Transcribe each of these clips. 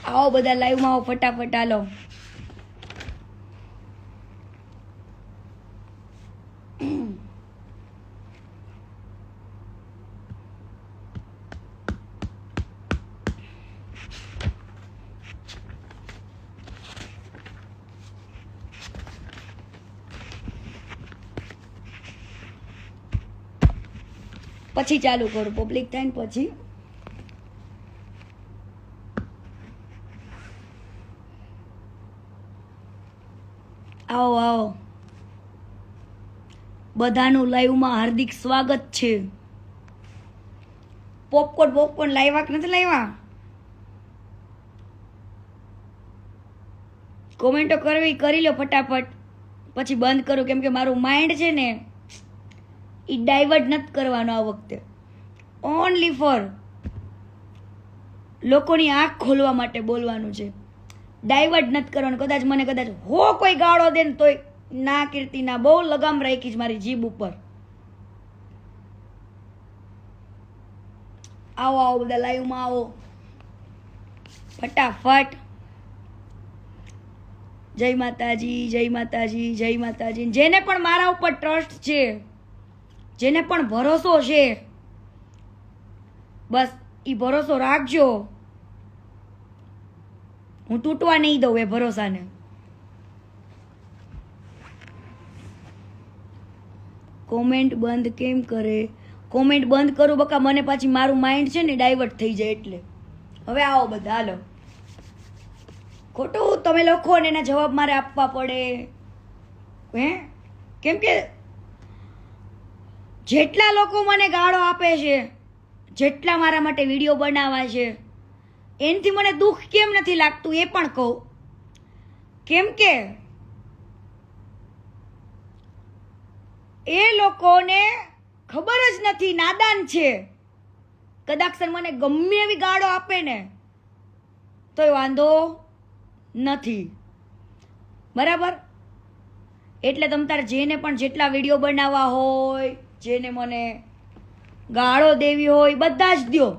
આવો બધા લાઈવમાં આવો ફટાફટ હાલો. પછી ચાલુ કરું, પબ્લિક થાય ને પછી. આવો આવો, બધાનું લાઈવમાં હાર્દિક સ્વાગત છે. પોપકોર્ન લાવ્યા કે નથી લાવ્યા? કોમેન્ટો કરવી કરી લો ફટાફટ, પછી બંધ કરું, કેમ કે મારું માઇન્ડ છે ને એ ડાયવર્ટ નથી કરવાનો આ વખતે. ઓનલી ફોર લોકોની આંખ ખોલવા માટે બોલવાનું છે, ડાયવર્ટ નથી કરવાનું. કદાચ મને હો કોઈ ગાળો દે ને તોય ના કીર્તિ ના, બહુ લગામ રાખી મારી જીભ ઉપર. આવો આવો બધા લાઈવમાં આવો ફટાફટ. જય માતાજી, જય માતાજી, જય માતાજી. જેને પણ મારા ઉપર ટ્રસ્ટ છે, જેને પણ ભરોસો છે, બસ એ ભરોસો રાખજો. હું તૂટવા નહીં દઉં એ ભરોસાને. કોમેન્ટ બંધ કેમ કરે? કોમેન્ટ બંધ કરું બકા, મને પાછી મારું માઇન્ડ છે ને ડાયવર્ટ થઈ જાય એટલે. હવે આવો બધા હાલો. ખોટું તમે લખો ને એના જવાબ મારે આપવા પડે, હે? કેમ કે જેટલા લોકો મને ગાળો આપે છે, જેટલા મારા માટે વિડીયો બનાવે છે, એનાથી મને દુઃખ કેમ નથી લાગતું એ પણ કહું. કેમ કે એ લોકોને ખબર જ નથી, નાદાન છે. કદાચ મને ગમે એવી ગાળો આપે ને તોય વાંધો નથી, બરાબર? એટલે તમ તારે જેને પણ જેટલા વિડીયો બનાવવા હોય, જેને મને ગાળો દેવી હોય, બધા જ દ્યો,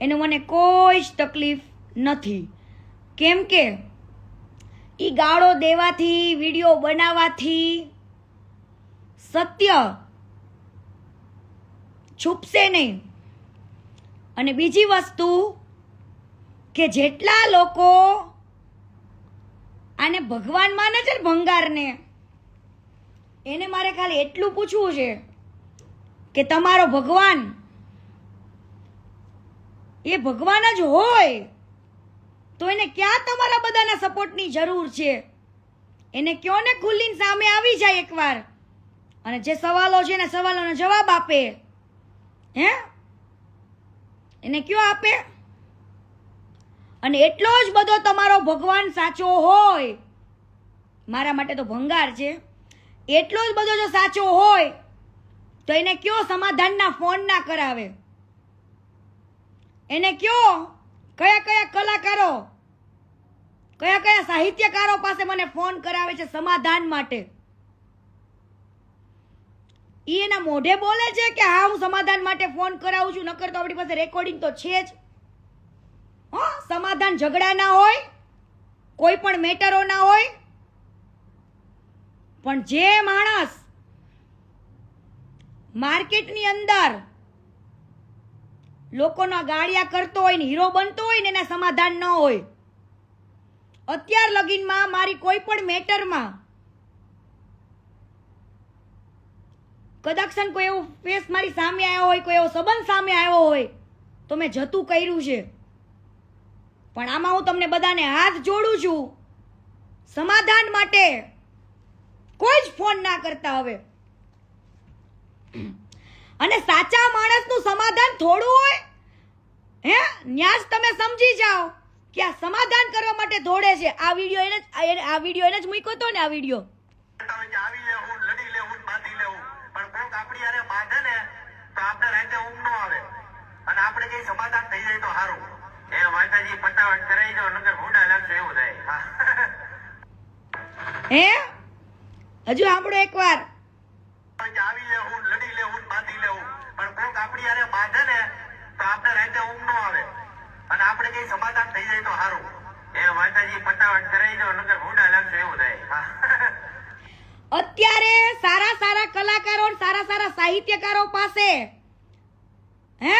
એને મને કોઈ જ તકલીફ નથી. કેમ કે ઈ ગાળો દેવાથી, વિડીયો બનાવવાથી સત્ય છુપશે નહીં. અને બીજી વસ્તુ કે જેટલા લોકો આને ભગવાન માને છે ને, ભંગારને, એને મારે ખાલી એટલું પૂછવું છે કે તમારો ભગવાન એ ભગવાન જ હોય તો એને ક્યાં તમારા બધાના સપોર્ટની જરૂર છે? એને કયો ને ખુલ્લીને સામે આવી જાય એકવાર, અને જે સવાલો છે એના સવાલોનો જવાબ આપે. હે? એને કયો આપે? અને એટલો જ બધો તમારો ભગવાન સાચો હોય, મારા માટે તો ભંગાર છે, એટલો જ બધો જો સાચો હોય તો એને કયો સમાધાનના ફોન ના કરાવે? એને કયો કયા કયા કલાકારો, કયા કયા સાહિત્યકારો પાસે મને ફોન કરાવે છે સમાધાન માટે? ઈ એના મોઢે બોલે છે કે હા હું સમાધાન માટે ફોન કરાવું છું, નકર તો આપણી પાસે રેકોર્ડિંગ તો છે જ. સમાધાન ઝઘડા ના હોય, કોઈ પણ મેટરો ના હોય, પણ જે માણસ માર્કેટની અંદર લોકોના ગાળિયા કરતો હોય ને હીરો બનતો હોય ને એના સમાધાન ન હોય. અત્યાર લગીનમાં મારી કોઈ પણ મેટરમાં કદાચ કોઈ એવો ફેસ મારી સામે આવ્યો હોય, કોઈ એવો સંબંધ સામે આવ્યો હોય તો મેં જતું કર્યું છે. પણ આમાં હું તમને બધાને હાથ જોડું છું, સમાધાન માટે કોઈ જ ફોન ના કરતા હવે. અને સાચા માણસનું સમાધાન થોડું હોય, હે? ન્યાસ તમે સમજી જાઓ કે આ સમાધાન કરવા માટે દોડે છે. આ વિડીયો એને જ મૂક્યો હતો ને, આ વિડીયો સમાધાન થઈ જાય તો સારું. એ માતાજી ફટાફટ કરાઈ દો, નકર ભૂંડા લાગશે એવું થાય. હે? હજુ સાંભળો એકવાર. આવી લેવું, લડી લેવું, બાંધી લેવું, પણ કોક આપણી હારે બાંધે ને તો આપણે રાતે ઊંઘ ન આવે. અને આપણે કઈ સમાધાન થઈ જાય તો સારું. એ માતાજી પટાવટ કરાવી દો નકર ભૂંડા લાગશે એવું થાય. અત્યારે સારા સારા કલાકારો સારા સારા સાહિત્યકારો પાસે હે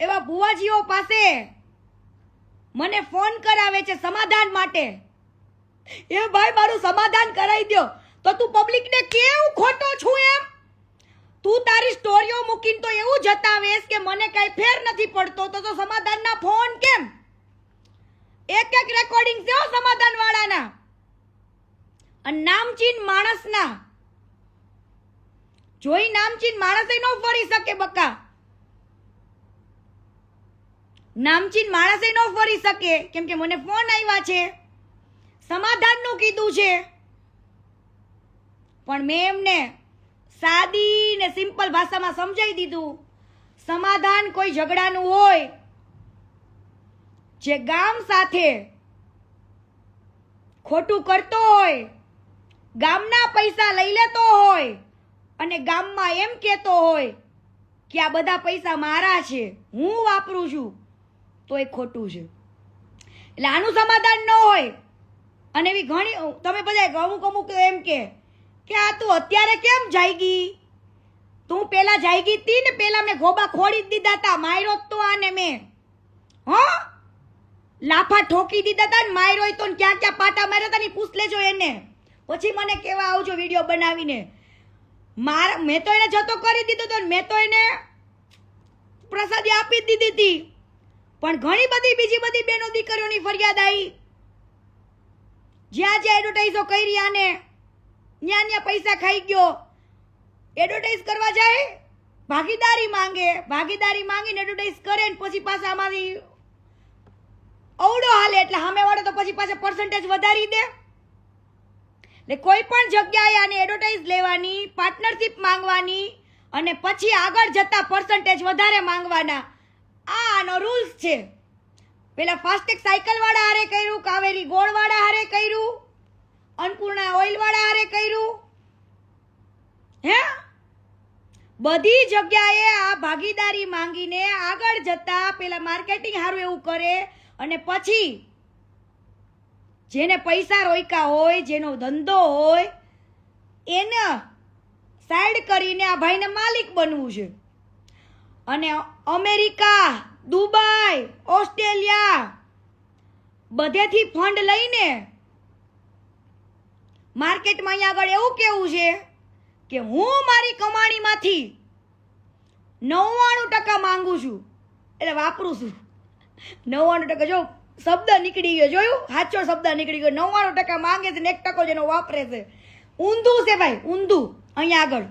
એવા ભુવાજીઓ પાસે મને ફોન કરાવે છે સમાધાન માટે. એ ભાઈ મારું સમાધાન કરાવી દો. તો તું પબ્લિકને કેવું ખોટો છું એમ? તું તારી સ્ટોરીઓ મૂકીને તો એવું જતાવેશ કે મને કઈ ફેર નથી પડતો. તો સમાધાનના ફોન કેમ? એક એક રેકોર્ડિંગ છે સમાધાન વાળાના અને નામચીન માણસના. જોઈ નામચીન માણસે ન ફરી શકે બકા. નામચીન માણસે ન ફરી શકે કેમ કે મને ફોન આવ્યા છે સમાધાનનું કીધું છે. પણ મેં એમને સાદી ને સિમ્પલ ભાષામાં સમજાવી દીધું. સમાધાન કોઈ ઝઘડાનું હોય જે ગામ સાથે ખોટું કરતો હોય, ગામના પૈસા લઈ લેતો હોય અને ગામમાં એમ કહેતો હોય કે આ બધા પૈસા મારા છે, હું વાપરું છું, તો એ ખોટું છે. એટલે આનું સમાધાન ન હોય. અને એવી ઘણી તમે બધા અમુક એમ કે આ તું અત્યારે કેમ જાગી? તું પેલા જાગી હતી ને, પેલા મેં ગોબા ખોડી દીધા હતા, માર્યો તો આને મેં લાફા ઠોકી દીધા હતા ને માર્યો તો ક્યાં ક્યાં પાટા માર્યા હતા ને પૂછ લેજો એને. પછી મને કેવા આવજો વિડીયો બનાવીને. મેં તો એને જતો કરી દીધો તો, મેં તો એને પ્રસાદી આપી જ દીધી હતી. પણ ઘણી બધી બીજી બધી બેનો દીકરીઓની ફરિયાદ આવી. જ્યાં જ્યાં એડવર્ટાઈઝો કરી આને ન્યા ન્યા પૈસા ખાઈ ગયો. એડવર્ટાઈઝ કરવા જાય ભાગીદારી માંગીને એડવર્ટાઈઝ કરે ને પછી પાછા અમારી અવડો હાલે એટલે સામે વાળો તો પછી પાછા પર્સન્ટેજ વધારી દે. એટલે કોઈ પણ જગ્યાએ આને એડવર્ટાઈઝ લેવાની, પાર્ટનરશિપ માંગવાની અને પછી આગળ જતા પર્સન્ટેજ વધારે માંગવાના. આ આનો રૂલ્સ છે. પેલા ફાસ્ટેગ સાયકલ વાળા હારે કર્યું, કાવેરી ગોળ વાળા હારે કર્યું, અન્નપૂર્ણા ઓઇલ વાળા હારે કર્યું. હે બધી જગ્યાએ આ ભાગીદારી માંગીને આગળ જતા પેલા માર્કેટિંગ હારું એવું કરે અને પછી જેને પૈસા રોક્યા હોય, જેનો ધંધો હોય એને સાઈડ કરીને આ ભાઈને માલિક બનવું છે. અને અમેરિકા, દુબઈ, ઓસ્ટ્રેલિયા બધેથી ફંડ લઈને માર્કેટમાં અહીંયા આગળ એવું કેવું છે કે હું મારી કમાણીમાંથી 99% માંગુ છું, એટલે વાપરું છું. 99% જો શબ્દ નીકળી ગયો, જોયું? સાચો શબ્દ નીકળી ગયો. 99% માંગે છે ને 1% જેનો વાપરે છે. ઊંધું છે ભાઈ, ઊંધું. અહીંયા આગળ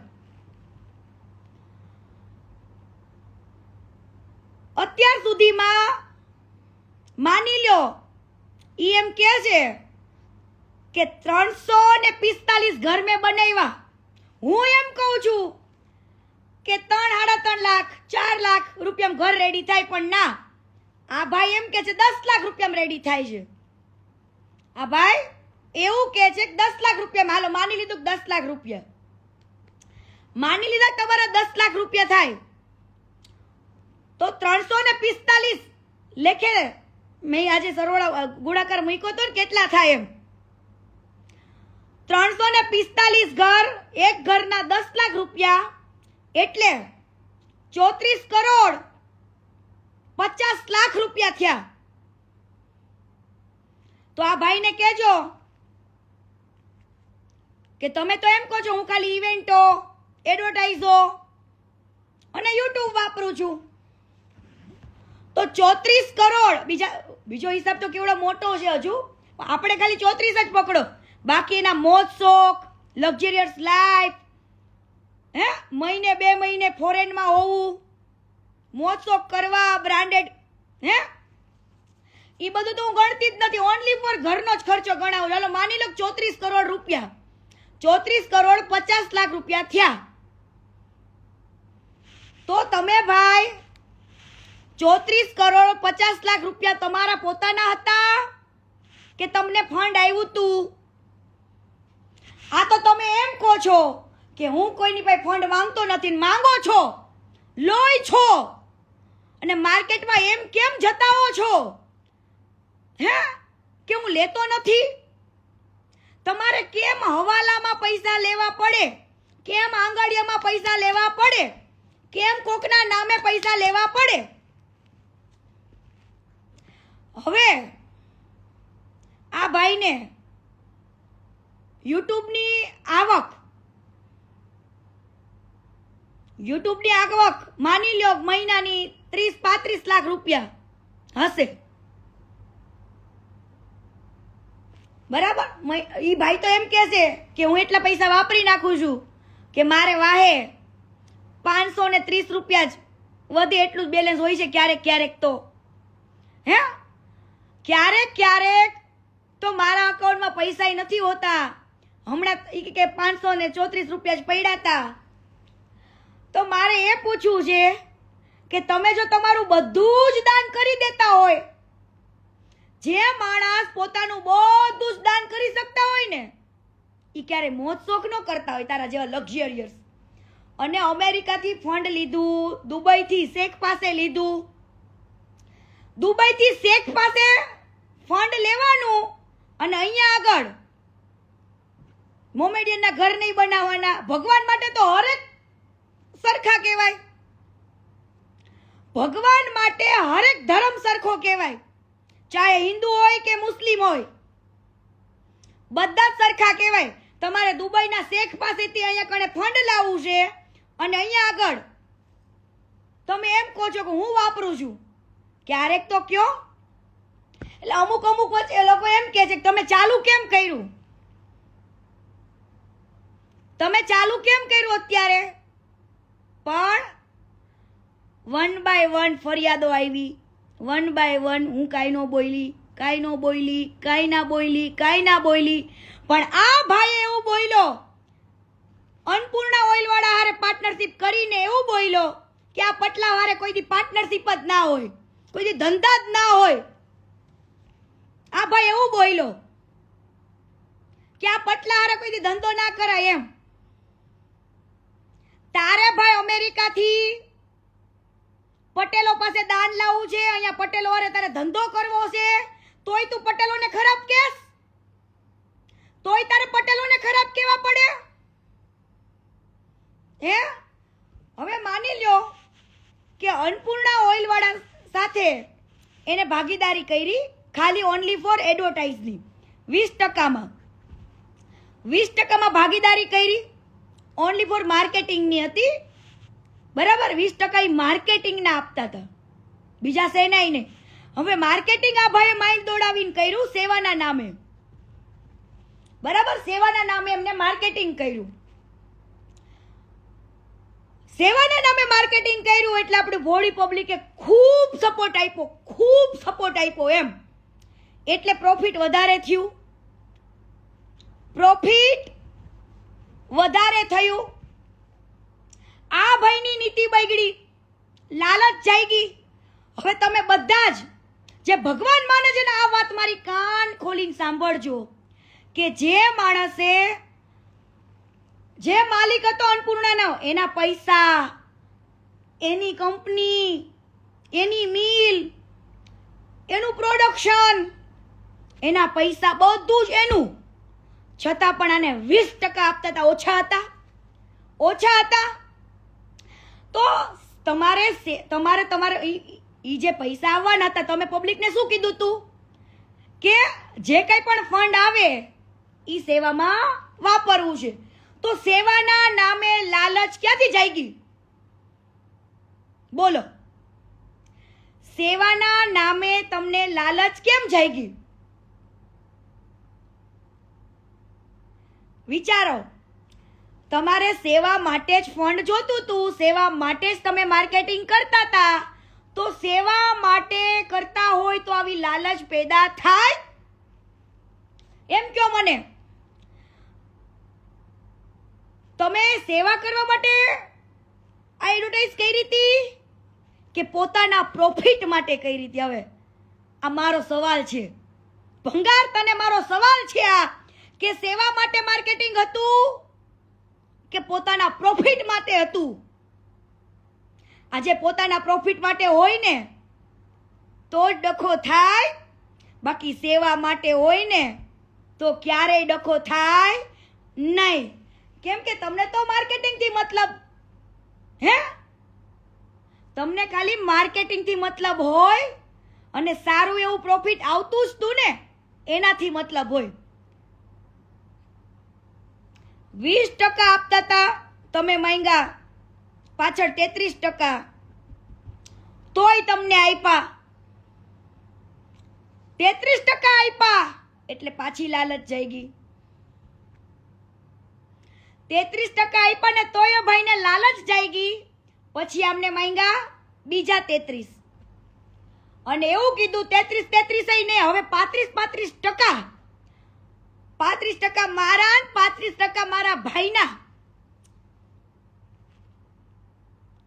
અત્યાર સુધીમાં માની લ્યો ઈ એમ કે છે કે 345 ઘર મેં બનાવ્યા. હું એમ કહું છું કે 3-3.5 લાખ 4 લાખ રૂપિયામાં ઘર રેડી થાય. પણ ના, આ ભાઈ એમ કે છે 10 લાખ રૂપિયામાં રેડી થાય છે. આ ભાઈ એવું કે છે કે 10 લાખ રૂપિયામાં. હાલો માની લીધું 10 લાખ રૂપિયા, માની લીધા તમારા 10 લાખ રૂપિયા થાય તો 345 લેખે મેં આજે સરવાળા ગુણાકાર મૂક્યો તો ને કેટલા થાય એમ. 345 ઘર, એક ઘરના 10 લાખ રૂપિયા એટલે 34 કરોડ 50 લાખ રૂપિયા થયા. તો આ ભાઈને કહેજો કે તમે તો એમ કહો છો હું ખાલી ઇવેન્ટો, એડવર્ટાઈઝો અને યુટ્યુબ વાપરું છું, તો 34 કરોડ બીજો હિસાબ તો કેવડો મોટો છે હજુ. આપણે ખાલી 34 જ પકડો, બાકી એના મોજ શોખ, લક્ઝરિયસ લાઈફ, હે મહિને 2 મહિને ફોરેનમાં હોવું, મોજ શોખ કરવા, બ્રાન્ડેડ, હે એ બધું તો હું ગણતી જ નથી. ઓનલી ફોર ઘરનો જ ખર્ચો ગણાવું. ચાલો માની લો 34 કરોડ રૂપિયા, 34 કરોડ 50 લાખ રૂપિયા થયા. તો તમે ભાઈ 34 કરોડ 50 લાખ રૂપિયા તમારા પોતાના હતા કે તમને ફંડ આવ્યું હતું? આ તો તમે એમ કહો છો કે હું કોઈની પાસે ફંડ માંગતો નથી. માંગો છો, લોય છો, અને માર્કેટમાં એમ કેમ જતાવો છો હે કે હું લેતો નથી? તમારે કેમ હવાલામાં પૈસા લેવા પડે? કેમ આંગળીયામાં પૈસા લેવા પડે? કેમ કોકના નામે પૈસા લેવા પડે? હવે આ ભાઈને યુટ્યુબની આવક માની લ્યો મહિનાની 30-35 લાખ રૂપિયા હશે, બરાબર? ઈ ભાઈ તો એમ કહે છે કે હું એટલા પૈસા વાપરી નાખું છું કે મારે વાહે 530 રૂપિયા જ વધે એટલું જ બેલેન્સ હોય છે ક્યારેક તો હે ક્યારેક તો મારા અકાઉન્ટમાં પૈસા નથી હોતા. હમણાં કે 534 રૂપિયા જ પડ્યા હતા. તો મારે એ પૂછવું છે કે તમે જો તમારું બધું જ દાન કરી દેતા હોય, જે માણસ પોતાનું બધું જ દાન કરી શકતા હોય ને એ ક્યારે મોજ શોખ ન કરતા હોય તારા જેવા લક્ઝરિયસ. અને અમેરિકાથી ફંડ લીધું, દુબઈથી શેખ પાસે લીધું, દુબઈથી શેખ પાસે ફંડ લેવાનું અને અહીંયા આગળ મોમેડિયનના ઘર નહીં બનાવવાના. ભગવાન માટે તો હરેક સરખા કહેવાય, ભગવાન માટે હરેક ધર્મ સરખો કહેવાય, ચાહે હિન્દુ હોય કે મુસ્લિમ હોય, બધા જ સરખા કહેવાય. તમારે દુબઈના શેખ પાસેથી અહીંયા કણે ફંડ લાવવું છે અને અહીંયા આગળ તમે એમ કહો છો કે હું વાપરું છું, ક્યારેક તો કયો. એટલે અમુક વચ્ચે એ લોકો એમ કહે છે કે તમે ચાલુ કેમ કર્યું અત્યારે? પણ 1 by 1 ફરિયાદો આવી, 1 by 1 હું કાંઈ ના બોલી. પણ આ ભાઈ એવું બોલ્યો, અન્નપૂર્ણા ઓઇલ વાળા હારે પાર્ટનરશિપ કરીને એવું બોલ્યો કે આ પટલા હારે કોઈ દી પાર્ટનરશિપ જ ના હોય, કોઈ દી ધંધા જ ના હોય. આ ભાઈ એવું બોલ્યો કે આ પટલા હારે કોઈ દી ધંધો ના કરાય એમ. તારે ભાઈ અમેરિકાથી પટેલો પાસે દાન લાવવું છે, અહીંયા પટેલો હારે તારે ધંધો કરવો છે, તોય તું પટેલોને ખરાબ કહેશ? તોય તારે પટેલોને ખરાબ કહેવા પડે હે? હવે માની લ્યો કે અન્નપૂર્ણા ઓઇલ વાળા સાથે એને ભાગીદારી કરી, ખાલી ઓનલી ફોર એડવર્ટાઇઝની 20% ભાગીદારી કરી, ઓનલી ફોર માર્કેટિંગની હતી, બરાબર? 20% માર્કેટિંગના આપતા હતા, બીજા સેનાઈ નહીં. હવે માર્કેટિંગ આ ભાઈએ માઇન્ડ દોડાવીને કર્યું સેવાના નામે, બરાબર? સેવાના નામે એમને માર્કેટિંગ કર્યું. સેવાના નામે માર્કેટિંગ કર્યું એટલે આપણે ભોળી પબ્લિકે ખૂબ સપોર્ટ આપ્યો એમ. એટલે પ્રોફિટ વધારે થયું. આ ભાઈની નીતિ બગડી, લાલચ જાગી. હવે તમે બધા જ જે ભગવાન માને છે ને, આ વાત મારી કાન ખોલીને સાંભળજો કે જે માણસે, જે માલિક હતો અન્નપૂર્ણાનો, એના પૈસા, એની કંપની, એની મિલ, એનું પ્રોડક્શન, એના પૈસા બધું જ એનું, છતાં પણ આને 20% આપતા હતા. ઓછા હતા. તો તમારે ઈ જે પૈસા આવવાના હતા, તમે પબ્લિકને શું કીધું તું કે જે કંઈ પણ ફંડ આવે ઈ સેવામાં વાપરવું છે? તો સેવાના નામે લાલચ ક્યાંથી જાગી? બોલો, સેવાના નામે તમને લાલચ કેમ જાગી? વિચારો. તમારે સેવા માટે જ ફંડ જોતું હતું, સેવા માટે જ તમે માર્કેટિંગ કરતા હતા, તો સેવા માટે કરતા હોય તો આવી લાલચ પેદા થાય? એમ કહો મને. તમે સેવા કરવા માટે આ એડવર્ટાઇઝ કરી હતી કે પોતાના પ્રોફિટ માટે કરી હતી? હવે આ મારો સવાલ છે, ભંગાર, તને મારો સવાલ છે આ, કે સેવા માટે માર્કેટિંગ હતું કે પોતાના પ્રોફિટ માટે હતું? આજે પોતાના પ્રોફિટ માટે હોય ને તો જ ડખો થાય, બાકી સેવા માટે હોય ને તો ક્યારેય ડખો થાય નહીં. કેમ કે તમને તો માર્કેટિંગથી મતલબ, હે, તમને ખાલી માર્કેટિંગથી મતલબ હોય અને સારું એવું પ્રોફિટ આવતું જ તું ને એનાથી મતલબ હોય. 20% આપતા હતા તમે માંગ્યા, પાછળ 33%, તોય તમને આપ્યા. 33% આપ્યા એટલે પાછી લાલચ જઈ ગઈ. 33% આપ્યા ને તોય ભાઈને લાલચ જઈ ગઈ. પછી આમને માંગ્યા બીજા 33 અને એવું કીધું 33 ને હવે 35%. 35% મારા ને 35% મારા ભાઈના,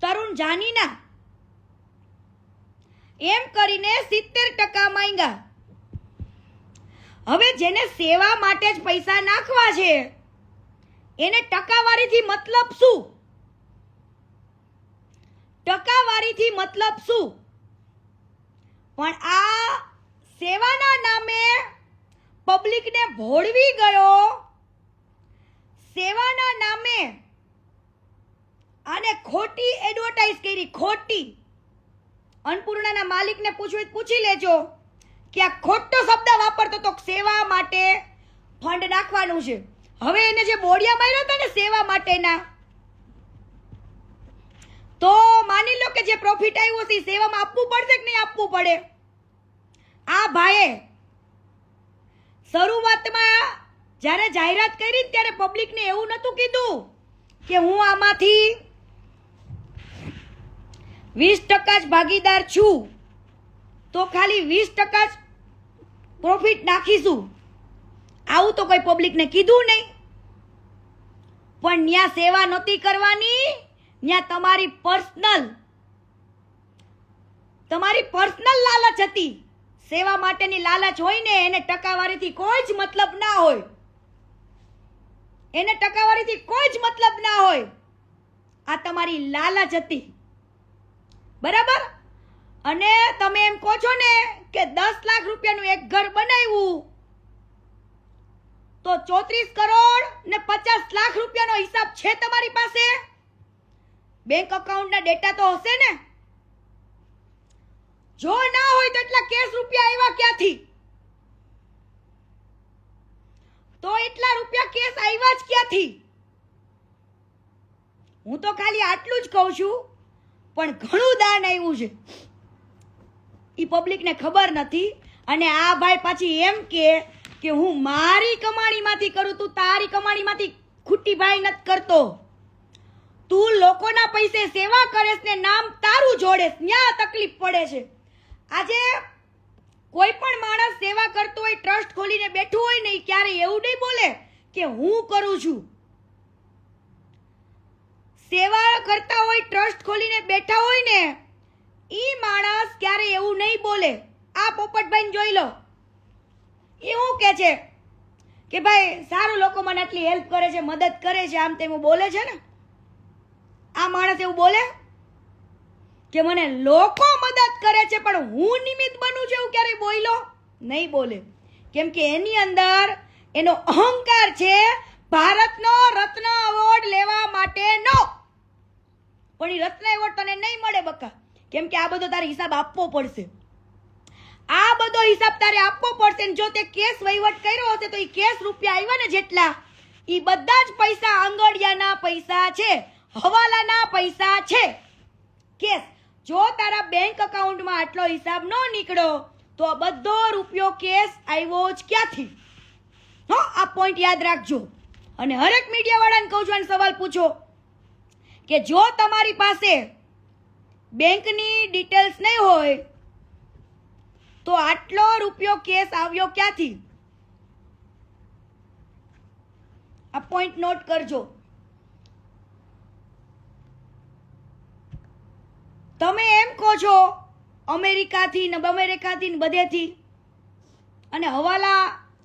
તરુણ જાનીના, એમ કરીને 70% માંગ્યા. હવે જેને સેવા માટે જ પૈસા નાખવા છે એને ટકાવારીથી મતલબ શું? ટકાવારીથી મતલબ શું? પણ આ સેવાના નામે પબ્લિકને ભોળવી ગયો. સેવાના નામે આને ખોટી એડવર્ટાઇઝ કરી, ખોટી. અન્નપૂર્ણાના માલિકને પૂછવું પૂછી લેજો કે આ ખોટો શબ્દ વાપરતો તો સેવા માટે ફંડ નાખવાનું છે. હવે એને જે બોડિયા માર્યા હતા ને સેવા માટેના, તો માની લો કે જે પ્રોફિટ આવ્યો છે સેવામાં આપવું પડશે કે નહીં આપવું પડે? આ ભાઈએ શરૂઆતમાં જ્યારે જાહેરાત કરી ત્યારે પબ્લિકને એવું નહોતું કીધું કે હું આમાંથી 20% જ ભાગીદાર છું, તો ખાલી 20% જ પ્રોફિટ નાખીશું. આવું તો કોઈ પબ્લિકને કીધું નહીં. પણ ન્યા સેવા નહોતી કરવાની, ન્યા તમારી પર્સનલ લાલચ હતી. સેવા માટેની લાલચ હોય ને એને ટકાવારીથી કોઈ જ મતલબ ના હોય. એને ટકાવારીથી કોઈ જ મતલબ ના હોય. આ તમારી લાલચ હતી, બરાબર? અને તમે એમ કહો છો ને કે 10 લાખ રૂપિયાનું એક ઘર બનાવ્યું તો 34 કરોડ ને 50 લાખ રૂપિયાનો હિસાબ છે તમારી પાસે? બેંક અકાઉન્ટના ડેટા તો હશે ને? જો ના હોય તો એટલા કેશ રૂપિયા આવ્યા ક્યાંથી? તો એટલા રૂપિયા કેશ આવ્યા જ ક્યાંથી? હું તો ખાલી આટલું જ કહું છું, પણ ઘણું દાન આવ્યું છે એ પબ્લિકને ખબર નથી. અને આ ભાઈ પાછી એમ કે હું મારી કમાણીમાંથી કરું, તું તારી કમાણીમાંથી ખોટી ભાઈ નથી કરતો. તું લોકોના પૈસે સેવા કરેસ ને નામ તારું જોડેસ, ન્યા તકલીફ પડે છે. આજે કોઈ પણ માણસ સેવા કરતો હોય, ટ્રસ્ટ ખોલીને બેઠું હોય ને, ક્યારે એવું નહીં બોલે કે હું કરું છું. સેવા કરતા હોય, ટ્રસ્ટ ખોલીને બેઠા હોય ને, ઈ માણસ ક્યારે એવું નહીં બોલે. આ પોપટભાઈને જોઈ લો, એ શું કે છે કે ભાઈ સારું લોકો મને આટલી હેલ્પ કરે છે, મદદ કરે છે, આમ તેમ બોલે છે ને. આ માણસ એવું બોલે કે મને લોકો મદદ કરે છે પણ હું નિમિત્ત બનું છું, એવું ક્યારે બોલ્યો નહીં? બોલે. કેમ કે એની અંદર એનો અહંકાર છે ભારતનો રત્ન એવોર્ડ લેવા માટેનો. પણ એ રત્ન એવોર્ડ તને નહીં મળે બકા, કેમ કે આ બધો તારે હિસાબ આપવો પડશે. આ બધો હિસાબ તારે આપવો પડશે. જો તે કેસ વહીવટ કર્યો હશે તો એ કેસ રૂપિયા આવ્યા ને જેટલા, એ બધા જ પૈસા આંગળિયાના પૈસા છે, હવાલાના પૈસા છે. કેસ જો તારા બેંક અકાઉન્ટમાં આટલો હિસાબ ન નીકળ્યો તો આ બધો રૂપિયો કેસ આવ્યો જ ક્યાંથી? હો, આ પોઈન્ટ યાદ રાખજો. અને હરેક મીડિયા વાળાને કહું છું, સવાલ પૂછો કે જો તમારી પાસે બેંકની ડિટેલ્સ નહીં હોય તો આટલો રૂપિયો કેસ આવ્યો ક્યાંથી? આ પોઈન્ટ નોટ કરજો. તમે એમ કહો છો અમેરિકાથી ને બધેથી, અને હવાલા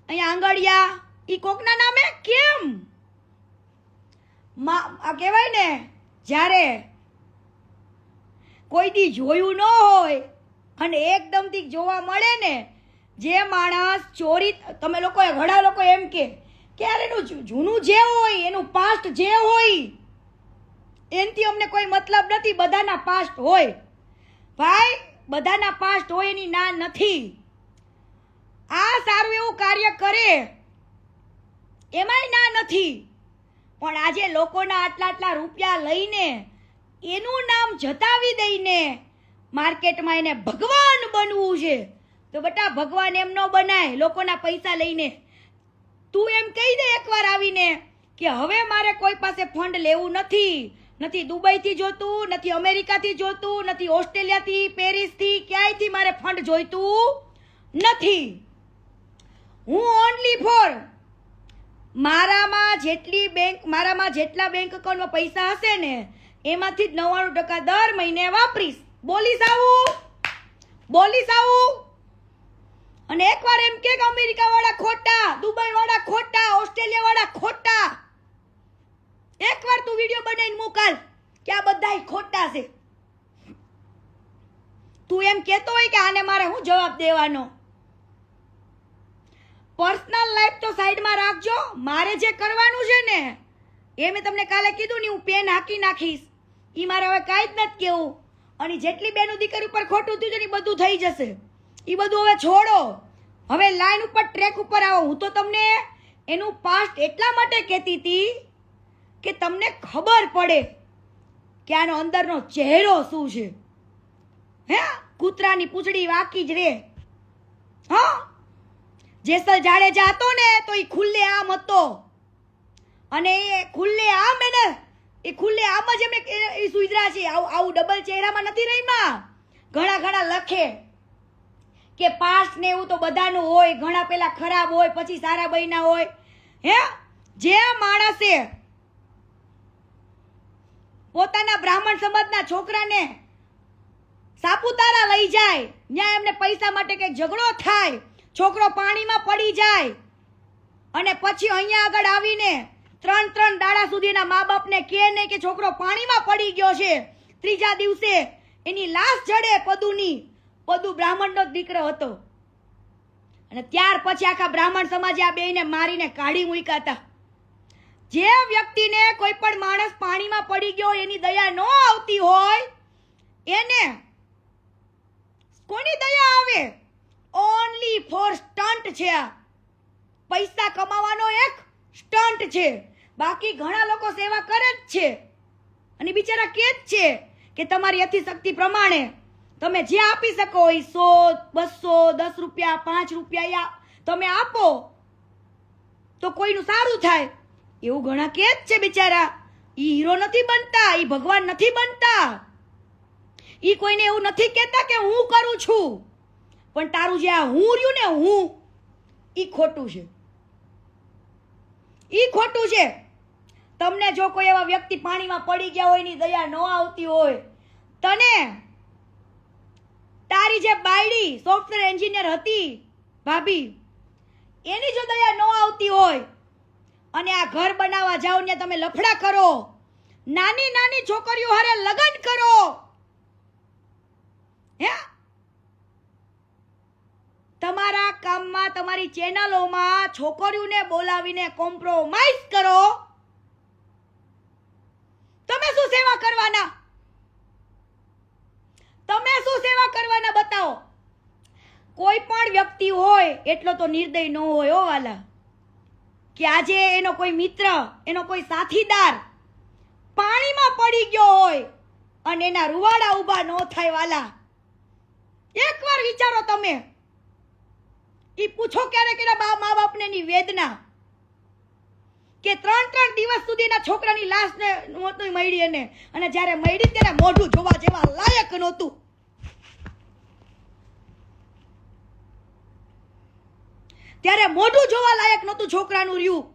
અહીંયા આંગળિયા ઈ કોકના નામે કેમ? આ કહેવાય ને, જ્યારે કોઈ દી જોયું ન હોય અને એકદમથી જોવા મળે ને, જે માણસ ચોરી, તમે લોકોએ ઘણા લોકો એમ કે યાર એનું જૂનું જે હોય, એનું પાસ્ટ જે હોય એનાથી અમને કોઈ મતલબ નથી, બધાના પાસ્ટ હોય. ભાઈ બધાના પાસ્ટ હોય એની ના નથી. આ સારું એવું કાર્ય કરે એમાંય ના નથી, પણ આજે લોકોના આટલા રૂપિયા લઈને એનું નામ જતાવી દઈને માર્કેટમાં એને ભગવાન બનવું છે, તો બેટા ભગવાન એમ ન બનાય લોકોના પૈસા લઈને. તું એમ કહી દે એકવાર આવીને કે હવે મારે કોઈ પાસે ફંડ લેવું નથી, નથી દુબઈથી જોતું, નથી અમેરિકાથી જોતું, નથી ઓસ્ટ્રેલિયાથી, પેરિસથી, ક્યાંયથી મારે ફંડ જોઈતું નથી. હું ઓનલી ફોર મારામાં જેટલા બેંક એકાઉન્ટમાં પૈસા હશે ને એમાંથી જ 99% દર મહિને વાપરીશ. બોલીશ આવું. અને એકવાર એમ કે અમેરિકા વાળા ખોટા, દુબઈ વાળા ખોટા, ઓસ્ટ્રેલિયા વાળા ખોટા, એકવાર તું વિડીયો બનાવીને મોકલ કે આ બધાય ખોટા છે. તું એમ કહેતો હોય કે આને મારે શું જવાબ દેવાનો? પર્સનલ લાઈફ તો સાઈડમાં રાખજો. મારે જે કરવાનું છે ને એ મેં તમને કાલે કીધું ને, હું પેન હાકી નાખીશ. એ મારે હવે કાંઈ જ નથી કેવું. અને જેટલી બેનું દીકરી ઉપર ખોટું થયું છે ને એ બધું થઈ જશે. એ બધું હવે છોડો, હવે લાઈન ઉપર, ટ્રેક ઉપર આવો. હું તો તમને એનું પાસ્ટ એટલા માટે કહેતી હતી કે તમને ખબર પડે કે આનો અંદરનો ચહેરો શું છે. હે, કૂતરાની પૂંછડી વાકી જ રે. હા, જેસલ જાડેજા હતો ને તો એ ખુલ્લે આમ હતો, અને એ ખુલ્લે આમ જ એમને એ સુધરા છે. આવું ડબલ ચહેરામાં નથી રહીમાં. ઘણા લખે કે પાસ્ટ ને એવું તો બધાનું હોય, ઘણા પેલા ખરાબ હોય પછી સારા બન્યા હોય. હે, જે માણસે પોતાના બ્રાહ્મણ સમાજના છોકરાને સાપુતારા લઈ જાય, ત્યાં એમને પૈસા માટે કઈક ઝઘડો થાય, છોકરો પાણીમાં પડી જાય, અને પછી અહીંયા આગળ આવીને 3 દાડા સુધીના મા બાપને કહે નહીં કે છોકરો પાણીમાં પડી ગયો છે. ત્રીજા દિવસે એની લાશ જડે પદુની. પદુ બ્રાહ્મણનો જ દીકરો હતો, અને ત્યાર પછી આખા બ્રાહ્મણ સમાજે આ બેયને મારીને કાઢી મૂક્યા હતા. જે વ્યક્તિને કોઈ પણ માણસ પાણીમાં પડી ગયો એની દયા ન આવતી હોય એને કોની દયા આવે? ઓનલી ફોર સ્ટન્ટ છે. આ પૈસા કમાવાનો એક સ્ટન્ટ છે. બાકી ઘણા લોકો સેવા કરે જ છે, અને બિચારા કે જ છે કે તમારી યથાશક્તિ પ્રમાણે તમે જે આપી શકો, 100, 200, 10 રૂપિયા, 5 રૂપિયા તમે આપો તો કોઈનું સારું થાય. એવું ઘણા કે જ છે બિચારા. ઈ હીરો નથી બનતા, ઈ ભગવાન નથી બનતા, ઈ કોઈને એવું નથી કહેતા કે હું કરું છું, પણ તારું જે આ હું રહ્યું ને, હું, ઈ ખોટું છે. તમને જો કોઈ એવા વ્યક્તિ પાણીમાં પડી ગયા હોય, એની દયા ન આવતી હોય, તને તારી જે બાયડી સોફ્ટવેર એન્જિનિયર હતી ભાભી, એની જો દયા ન આવતી હોય અને આ ઘર બનાવવા જાઓ ને તમે લફડા કરો, નાની છોકરીઓ હારે લગ્ન કરો, હે, તમારા કામમાં, તમારી ચેનલોમાં છોકરીઓને બોલાવીને કોમ્પ્રોમાઇઝ કરો, તમે શું સેવા કરવાના? બતાવો. કોઈ પણ વ્યક્તિ હોય એટલો તો નિર્દય ન હોય હો વાલા, કે આજે એનો કોઈ મિત્ર, એનો કોઈ સાથીદાર પાણીમાં પડી ગયો હોય અને એના રૂવાડા ઊભા ન થાય વાલા. એકવાર વિચારો તમે, ઈ પૂછો ક્યારેક એના મા બાપને ની વેદના, કે 3 દિવસ સુધી એના છોકરાની લાશ ને નહોતી મળી, અને જ્યારે મળી ત્યારે મોઢું જોવા જેવા લાયક નહોતું. છોકરાનું રહ્યું.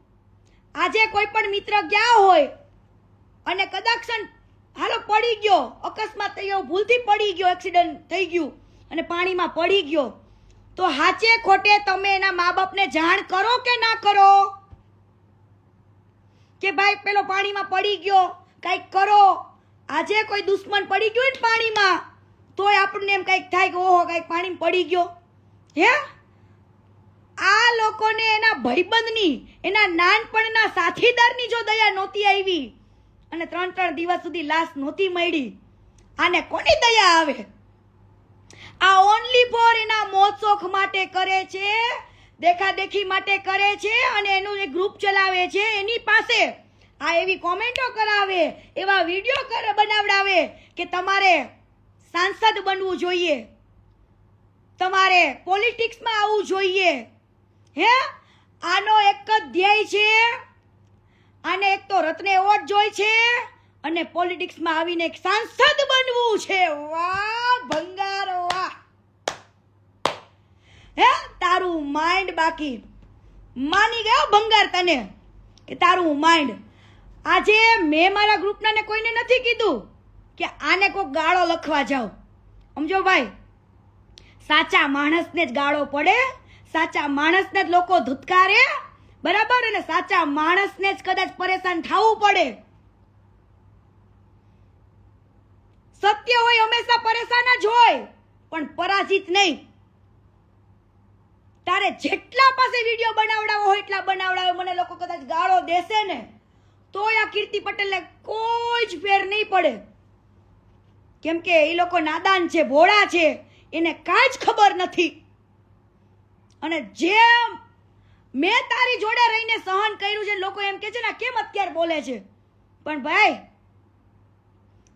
આજે કોઈ પણ મિત્ર ગયા હોય અને કદાચ હાલો પડી ગયો, અકસ્માત થયો, ભૂલથી પડી ગયો, એક્સિડન્ટ થઈ ગયું અને પાણીમાં પડી ગયો, તો હાચે ખોટે તમે એના મા બાપને જાણ કરો કે ના કરો કે ભાઈ પેલો પાણીમાં પડી ગયો, કંઈક કરો? આજે કોઈ દુશ્મન પડી ગયો ને પાણીમાં તોય આપણને એમ કંઈક થાય કે ઓહો કંઈક પાણીમાં પડી ગયો. હે આ લોકોને એના ભાઈબંધની એના નાનપણના સાથીદારની જો દયા નહોતી આવી અને 3 દિવસ સુધી લાશ નહોતી મળી, આને કોની દયા આવે? આ ઓનલી ફોર એના મોજશોખ માટે કરે છે, દેખાદેખી માટે કરે છે અને એનું એક ગ્રુપ ચલાવે છે. એની પાસે આ એવી કોમેન્ટો કરાવે, એવા વિડીયો બનાવડાવે કે તમારે સાંસદ બનવું જોઈએ, તમારે પોલિટિક્સમાં આવવું જોઈએ. હે આનો એક જ ધ્યેય છે, આને એક તો રત્ન એવોર્ડ જોઈ છે અને પોલિટિક્સમાં આવીને એક સાંસદ બનવું છે. વાહ ભંગાર વાહ! હે તારું માઇન્ડ બાકી માની ગયો ભંગાર તને કે તારું માઇન્ડ. આજે મેં મારા ગ્રુપના ને કોઈને નથી કીધું કે આને કોઈ ગાળો લખવા જાઓ. સમજો ભાઈ, સાચા માણસને જ ગાળો પડે, સાચા માણસને જ લોકો ધુતકારે, બરાબર? અને સાચા માણસને જ કદાચ પરેશાન થવું પડે. સત્ય હોય હંમેશા પરેશાન જ હોય, પણ પરાજિત નહીં. તારે જેટલા પાસે વિડીયો બનાવડાવો હોય એટલા બનાવડાવે. મને લોકો કદાચ ગાળો દેશે ને તોય આ કીર્તિ પટેલને કોઈ જ ફેર નહીં પડે, કેમ કે એ લોકો નાદાન છે, ભોળા છે, એને કાંઈ જ ખબર નથી. અને જેમ મેં તારી જોડે રહીને સહન કર્યું છે, લોકો એમ કે છે ને કેમ અત્યારે બોલે છે, પણ ભાઈ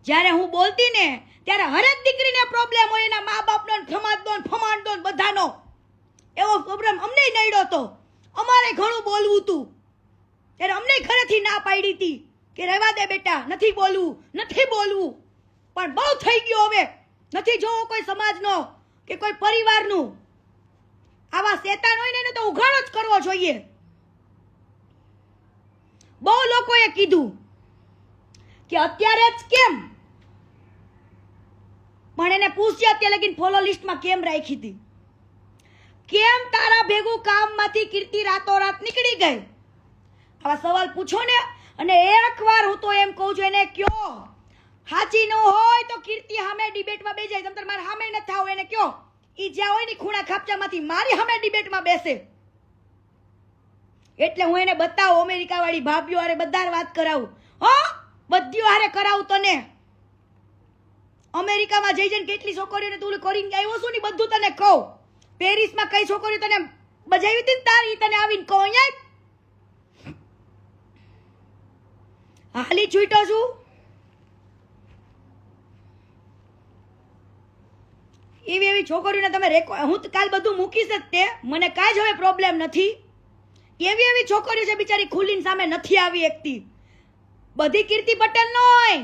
જ્યારે હું બોલતી ને ત્યારે હરેક દીકરીને પ્રોબ્લેમ હોય, એના મા બાપનો, સમાજનો, ફમાણનો, બધાનો એવો પ્રોબ્લેમ અમને નડ્યો હતો. અમારે ઘણું બોલવું હતું ત્યારે અમને ઘરેથી ના પાડી હતી કે રહેવા દે બેટા, નથી બોલવું, નથી બોલવું. પણ બહુ થઈ ગયું, હવે નથી જોવો કોઈ સમાજનો કે કોઈ પરિવારનું. આવા શેતાન હોય ને એને તો ઉઘાડો જ કરવો જોઈએ. બહુ લોકોએ કીધું કે અત્યારે જ કેમ, પણ એને પૂછજે અત્યારે લગીને ફોલો લિસ્ટમાં કેમ રાખી હતી, કેમ તારા ભેગું કામમાંથી કીર્તિ રાતોરાત નીકળી ગઈ? આવા સવાલ પૂછો ને. અને એકવાર હું તો એમ કહું છું, એને કયો હાચી ન હોય તો કીર્તિ સામે ડિબેટમાં બેસી જાય. તમે મારા સામે ન થાવ, એને કયો ઈ જ્યાં હોય ને ખૂણા ખાપચામાંથી મારી સામે ડિબેટમાં બેસે. એટલે હું એને બતાવું, અમેરિકા વાળી ભાભીઓ હારે બધા વાત કરાવું. હો બધીઓ હારે કરાવું તને. અમેરિકામાં જઈ જઈને કેટલી છોકરીઓને તું કરીને આવ્યો છું ને બધું તને કહું. પેરિસમાં કઈ છોકરીઓ તને બજાવી હતી ને તારી, તને આવીને કહું. અહીંયા હાલી છૂટો છું. એવી છોકરીઓને તમે હું કાલ બધું મૂકીશ જ તે, મને કાંઈ જ હવે પ્રોબ્લેમ નથી. એવી છોકરીઓ છે બિચારી ખુલ્લીને સામે નથી આવી એકતી. બધી કીર્તિ પટેલ નો હોય,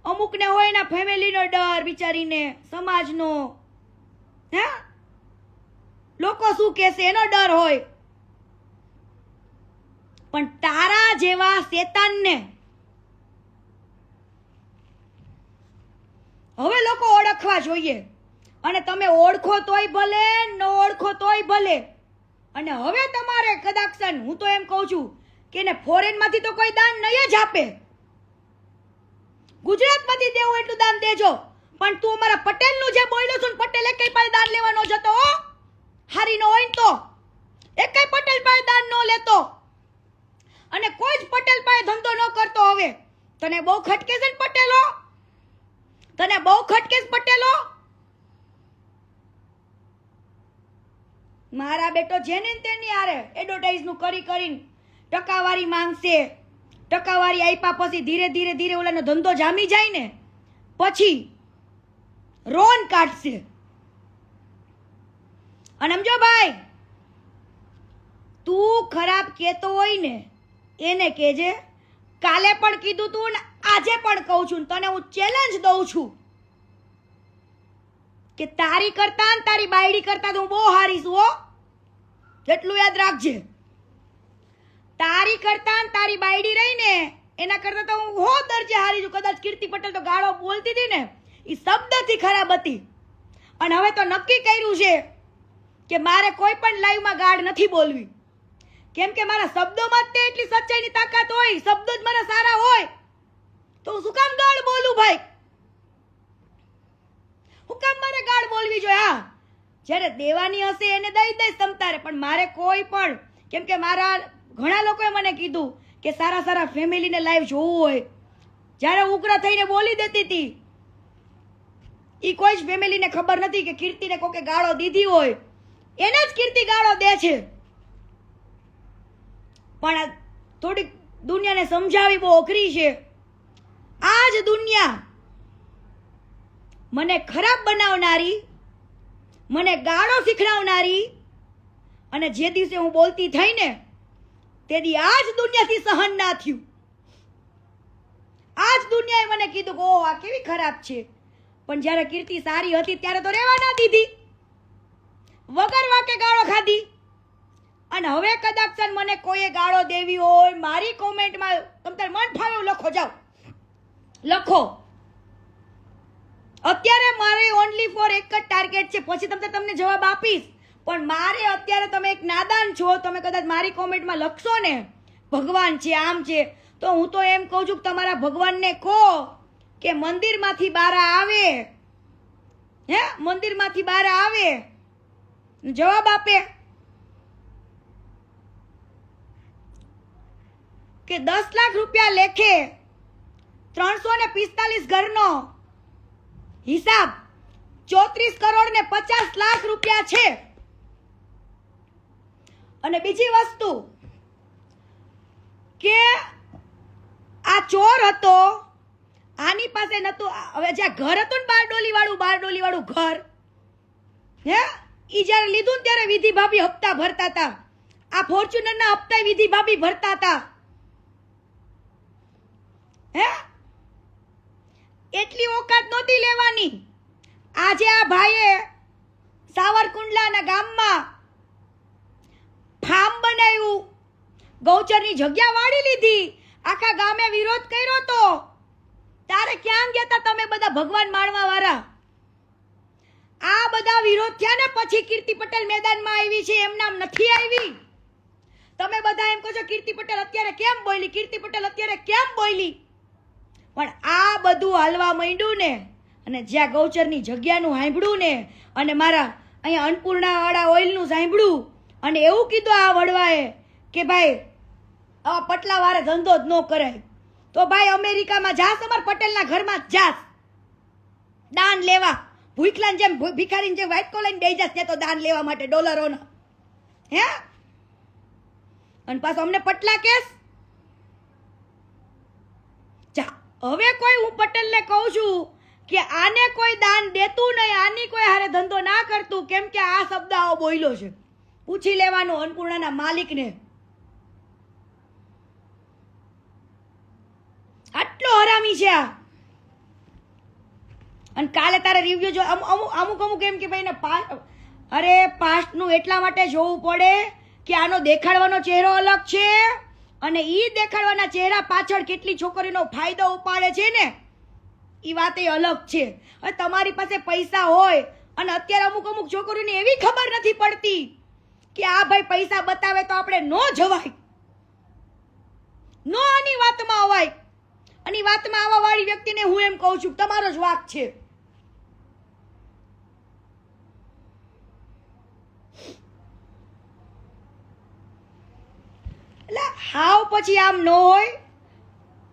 અમુકને હોય એના ફેમિલીનો ડર, બિચારીને સમાજનો, હે લોકો શું કહેશે એનો ડર હોય. પણ તારા જેવા શેતાનને હવે લોકો ઓળખવા જોઈએ. અને તમે ઓળખો તોય ભલે, ન ઓળખો તોય ભલે. અને હવે તમારે કદાચ હું તો એમ કહું છું કે એને ફોરેનમાંથી તો કોઈ દાન નહીં જ આપે, ગુજરાતમાંથી દેવું એટલું દાન દેજો. પણ તું અમારા પટેલનું જે બોલ્યો છું, પટેલ એકેય પાસે દાન લેવા ન જતો, હારી નો હોય તો એકેય પટેલ પાસે દાન ન લેતો, અને કોઈ જ પટેલ પાસે ધંધો ન કરતો. હવે તને બહુ ખટકે છે ને પટેલો, તને બહુ ખટકે છે પટેલો. મારા બેટો જેને તેની આરે એડવર્ટાઇઝ નું કરીને ટકાવારી માંગશે. ટકાવારી આપ્યા પછી ધીરે ધીરે ઓલાનો ધંધો જામી જાય ને પછી રોન કાઢશે. અને સમજો ભાઈ, તું ખરાબ કેતો હોય ને એને કહેજે. કાલે પણ કીધું તું ને આજે પણ કહું છું, તને હું ચેલેન્જ દઉં છું કે તારી કરતા ને તારી બાયડી કરતા તો હું બહુ હારી છું. હો, જેટલું યાદ રાખજે. તારી કરતા ને તારી બાયડી રહી ને એના કરતા તો હું હો દરજે હારી છું. કદાચ કીર્તિ પટેલ તો ગાળો બોલતી હતી ને એ શબ્દથી ખરાબ હતી. અને હવે તો નક્કી કર્યું છે કે મારે કોઈ પણ લાઈવમાં ગાળ નથી બોલવી, કેમ કે મારા શબ્દોમાં જ તે એટલી સચ્ચાઈની તાકાત હોય. શબ્દો જ મારા સારા હોય તો હું શું કામ ગાળ બોલું ભાઈ? હું કામ મારે ગાળ બોલવી જોઈએ? હા, જ્યારે દેવાની હશે એને દઈ દઈશ તમતારે, પણ મારે કોઈ પણ, કેમ કે મારા ઘણા લોકોએ મને કીધું કે સારા સારા ફેમિલીને લાઈવ જોવું હોય, જ્યારે ઉગ્ર થઈને બોલી દેતી હતી, ઈ કોઈ જ ફેમિલીને ખબર નથી કે કીર્તિને કોકે ગાળો દીધી હોય, એને જ કીર્તિ ગાળો દે છે. પણ આ થોડીક દુનિયાને સમજાવી બહુ અઘરી છે. આ જ દુનિયા મને ખરાબ બનાવનારી, મને ગાળો શીખડાવનારી, અને જે દિવસે હું બોલતી થઈ ને તે દી આ જ દુનિયાથી સહન ના થયું. આ જ દુનિયાએ મને કીધું કે ઓહ આ કેવી ખરાબ છે. પણ જ્યારે કીર્તિ સારી હતી ત્યારે તો રહેવા ના દીધી, વગર વાકે ગાળો ખાધી. અને હવે કદાચ મને કોઈએ ગાળો દેવી હોય, મારી કોમેન્ટમાં તમને મન ફાવે લખો, જાઓ લખો. અત્યારે મારે ઓનલી ફોર એક જ ટાર્ગેટ છે, પછી તમને જવાબ આપીશ. પણ મારે અત્યારે, તમે એક નાદાન છો, તમે કદાચ મારી કોમેન્ટમાં લખશો ને ભગવાન છે આમ છે, તો હું તો એમ કહું છું કે તમારા ભગવાનને કહો કે મંદિરમાંથી બહાર આવે, હે મંદિરમાંથી બહાર આવે, જવાબ આપે કે 10 લાખ રૂપિયા લેખે 345 ઘરનો હિસાબ 34 કરોડ ને 50 લાખ રૂપિયા છે. અને બીજી વસ્તુ કે આ ચોર હતો, આની પાસે નતું, હવે જ્યાં ઘર હતું ને બારડોલી વાળું ઘર, હે ઈ જ્યારે લીધું ને ત્યારે વિધિ ભાભી હપ્તા ભરતા હતા. આ ફોર્ચ્યુનર ના હપ્તા વિધિ ભાભી ભરતા હતા. હે એટલી ઓકાત નહોતી લેવાની. આજે આ ભાઈએ સાવરકુંડલાના ગામમાં ફાર્મ બનાવ્યું, ગૌચરની જગ્યા વાળી લીધી, આખા ગામે વિરોધ કર્યો તો. તારે ક્યાં ગયા તા તમે બધા ભગવાન માણવા વાળા? આ બધા વિરોધ થયા ને પછી કીર્તિ પટેલ મેદાનમાં આવી છે, એમ નામ નથી આવી. તમે બધા એમ કહો છો કીર્તિ પટેલ અત્યારે કેમ બોલી, કીર્તિ પટેલ અત્યારે કેમ બોલી, પણ આ બધું હાલવા માંડ્યું ને, અને જ્યાં ગૌચરની જગ્યાનું સાંભળ્યું ને, અને મારા અહીંયા અન્નપૂર્ણા વાળા ઓઇલનું સાંભળ્યું, અને એવું કીધું આ વડવાએ કે ભાઈ આ પટલા વારે ધંધો જ ન કરાય, તો ભાઈ અમેરિકામાં જાસ, અમાર પટેલના ઘરમાં જાસ દાન લેવા, ભૂખલાને જેમ ભિખારીને જેમ વ્હાઈટ કોલર બેસી જાસ ત્યાં તો દાન લેવા માટે ડોલરોના, હે અને પાછો અમને પટલા કેસ. હવે કોઈ હું પટેલને કહું છું કે આને કોઈ દાન દેતું નહીં, આની કોઈ હારે ધંધો ના કરતું, કેમ કે આ શબ્દ આવો બોલ્યો છે. પૂછી લેવાનું અન્નપૂર્ણાના માલિકને. આટલો હરામી છે આ. અને કાલે તારે રિવ્યુ જો અમુક એમ કે ભાઈ અરે પાસ્ટનું એટલા માટે જોવું પડે કે આનો દેખાડવાનો ચહેરો અલગ છે, અને ઈ દેખાડવાના ચહેરા પાછળ કેટલી છોકરીનો ફાયદો ઉપાડે છે ને, ઈ વાત એ અલગ છે. હવે તમારી પાસે પૈસા હોય, અને અત્યારે અમુક છોકરીઓને એવી ખબર નથી પડતી કે આ ભાઈ પૈસા બતાવે તો આપણે નો જવાય, નો આની વાતમાં અવાય. અને વાતમાં આવવા વાળી વ્યક્તિને હું એમ કહું છું તમારો જ વાક છે. એટલે હાવ પછી આમ ન હોય,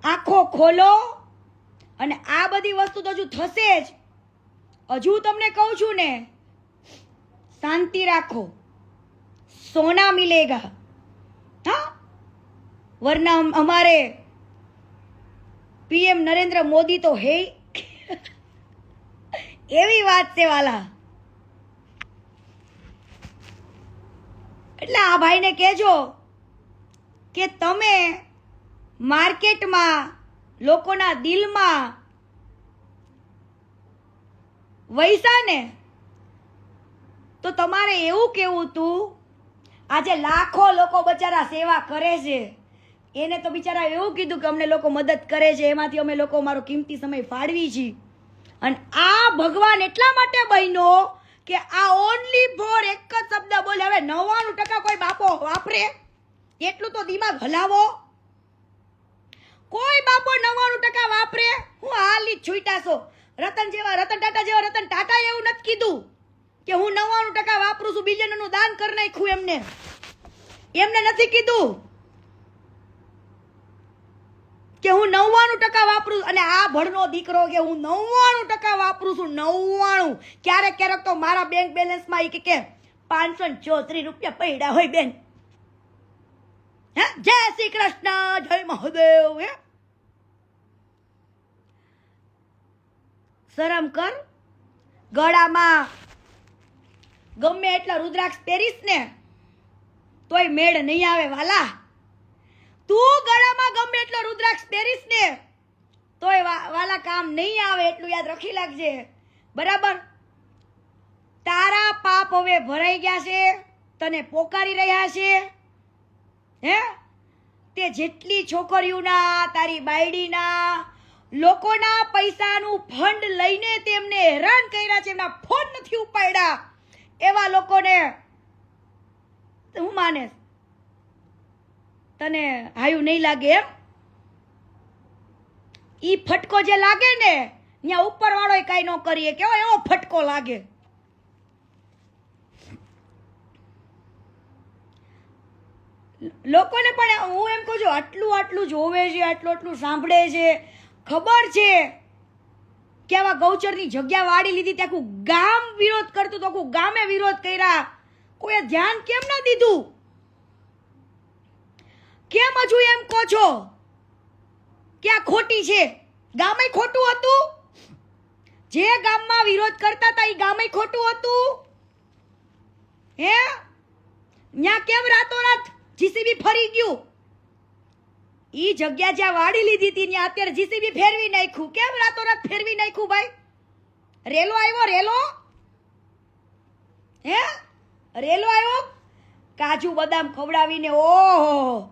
આંખો ખોલો. અને આ બધી વસ્તુ તો હજુ થશે જ. હજુ તમને કહું છું ને, શાંતિ રાખો, સોના મિલેગા. હા, વરના हमारे पीएम नरेंद्र मोदी तो है એવી વાત છે વાલા. એટલે આ ભાઈને કહેજો કે તમે માર્કેટમાં લોકોના દિલમાં વૈસા ને, તો તમારે એવું કેવું તું, આજે લાખો લોકો બચારા સેવા કરે છે, એને તો બિચારા એવું કીધું કે અમને લોકો મદદ કરે છે, એમાંથી અમે લોકો મારો કિંમતી સમય ફાળવી છીએ. અને આ ભગવાન એટલા માટે બન્યો કે આ ઓનલી ફોર એક જ શબ્દ બોલે. હવે 99% કોઈ બાપો વાપરે એટલું તો દિમાગ હલાવો. કોઈ બાપો 99% વાપરે. હું હાલી છૂટા છો. રતન ટાટા જેવા રતન ટાટાએ એવું નથી કીધું કે હું 99% વાપરું છું, બિલિયનનું દાન કરી નાખ્યું. એમને નથી કીધું કે હું 99% વાપરું. અને આ ભણનો દીકરો કે હું 99% વાપરું છું. 99. ક્યારેક તો મારા બેંક બેલેન્સમાં ઈ કે 534 રૂપિયા પડ્યા હોય બેન. હે, જય શ્રી કૃષ્ણ, જય મહાદેવ. હે, શરમ કર. ગળામાં ગમે એટલા રુદ્રાક્ષ પહેરીશ ને તોય મેળ નહીં આવે વાલા. તું ગળામાં ગમે એટલો રુદ્રાક્ષ પહેરીશ ને તોય વાલા કામ નહીં આવે. એટલું યાદ રાખી લાગજે, બરાબર? તારા પાપ હવે ભરાઈ ગયા છે, તને પોકારી રહ્યા છે. હે, તે જેટલી છોકરીઓના, તારી બાયડીના, લોકોના પૈસાનું ફંડ લઈને તેમને હેરાન કર્યા છે, એમના ફોન નથી ઉપાડ્યા, એવા લોકોને હું માને તને હાયું નહીં લાગે એમ? ઈ ફટકો જે લાગે ને ત્યાં ઉપર વાળો કઈ ન કરીએ, કેવો એવો ફટકો લાગે. લોકોને પણ હું એમ કહું છું, આટલું જોવે છે, આટલું સાંભળે છે, ખબર છે કે આવા ગૌચરની જગ્યા વાળી લીધી, તે આખું ગામ વિરોધ કરતું તો આખું ગામે વિરોધ કર્યા. કોઈએ ધ્યાન કેમ ન દીધું? કેમ હજુ એમ કહો છો કે આ ખોટી છે? ગામે ખોટું હતું. જે ગામમાં વિરોધ કરતા હતા એ ગામે ખોટું હતું. હે, ન્યા કેમ રાતોરાત જીસીબી ફરી ગયું? ઈ જગ્યા જ્યાં વાડી લીધી હતી ત્યાં અત્યારે જીસીબી ફેરવી નાખ્યું. કેમ રાતોરાત ફેરવી નાખ્યું ભાઈ? રેલો આવ્યો, રેલો. હે, રેલો આવ્યો કાજુ બદામ ખવડાવીને. ઓહો.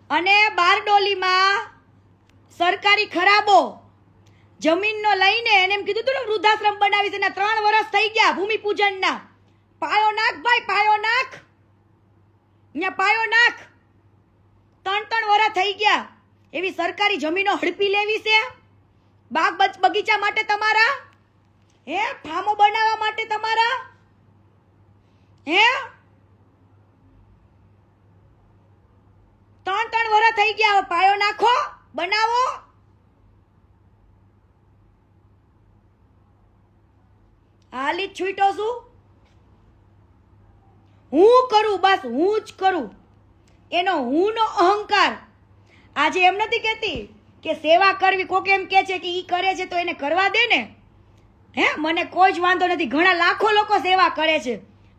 અને બારડોલીમાં સરકારી ખરાબો જમીનનો લઈને એને એમ કીધું હતું ને વૃદ્ધાશ્રમ બનાવીશ, એના 3 વર્ષ થઈ ગયા ભૂમિપૂજનના. પાયો નાખ ભાઈ, પાયો નાખ. અહીંયા પાયો નાખ. 3 વર્ષ થઈ ગયા. એવી સરકારી જમીનો હડપી લેવી છે બાગ બગીચા માટે તમારા? હે, ફાર્મો બનાવવા માટે તમારા? હે, 3 વર્ષ થઈ ગયા. પાયો નાખો, બનાવો. હાલી જ છૂટો છું. હું કરું, બસ હું જ કરું. એનો હું નો અહંકાર. આજે એમ નથી કહેતી કે સેવા કરવી. કોક એમ કે છે કે ઈ કરે છે તો એને કરવા દે ને. હે, મને કોઈ જ વાંધો નથી. ઘણા લાખો લોકો સેવા કરે છે,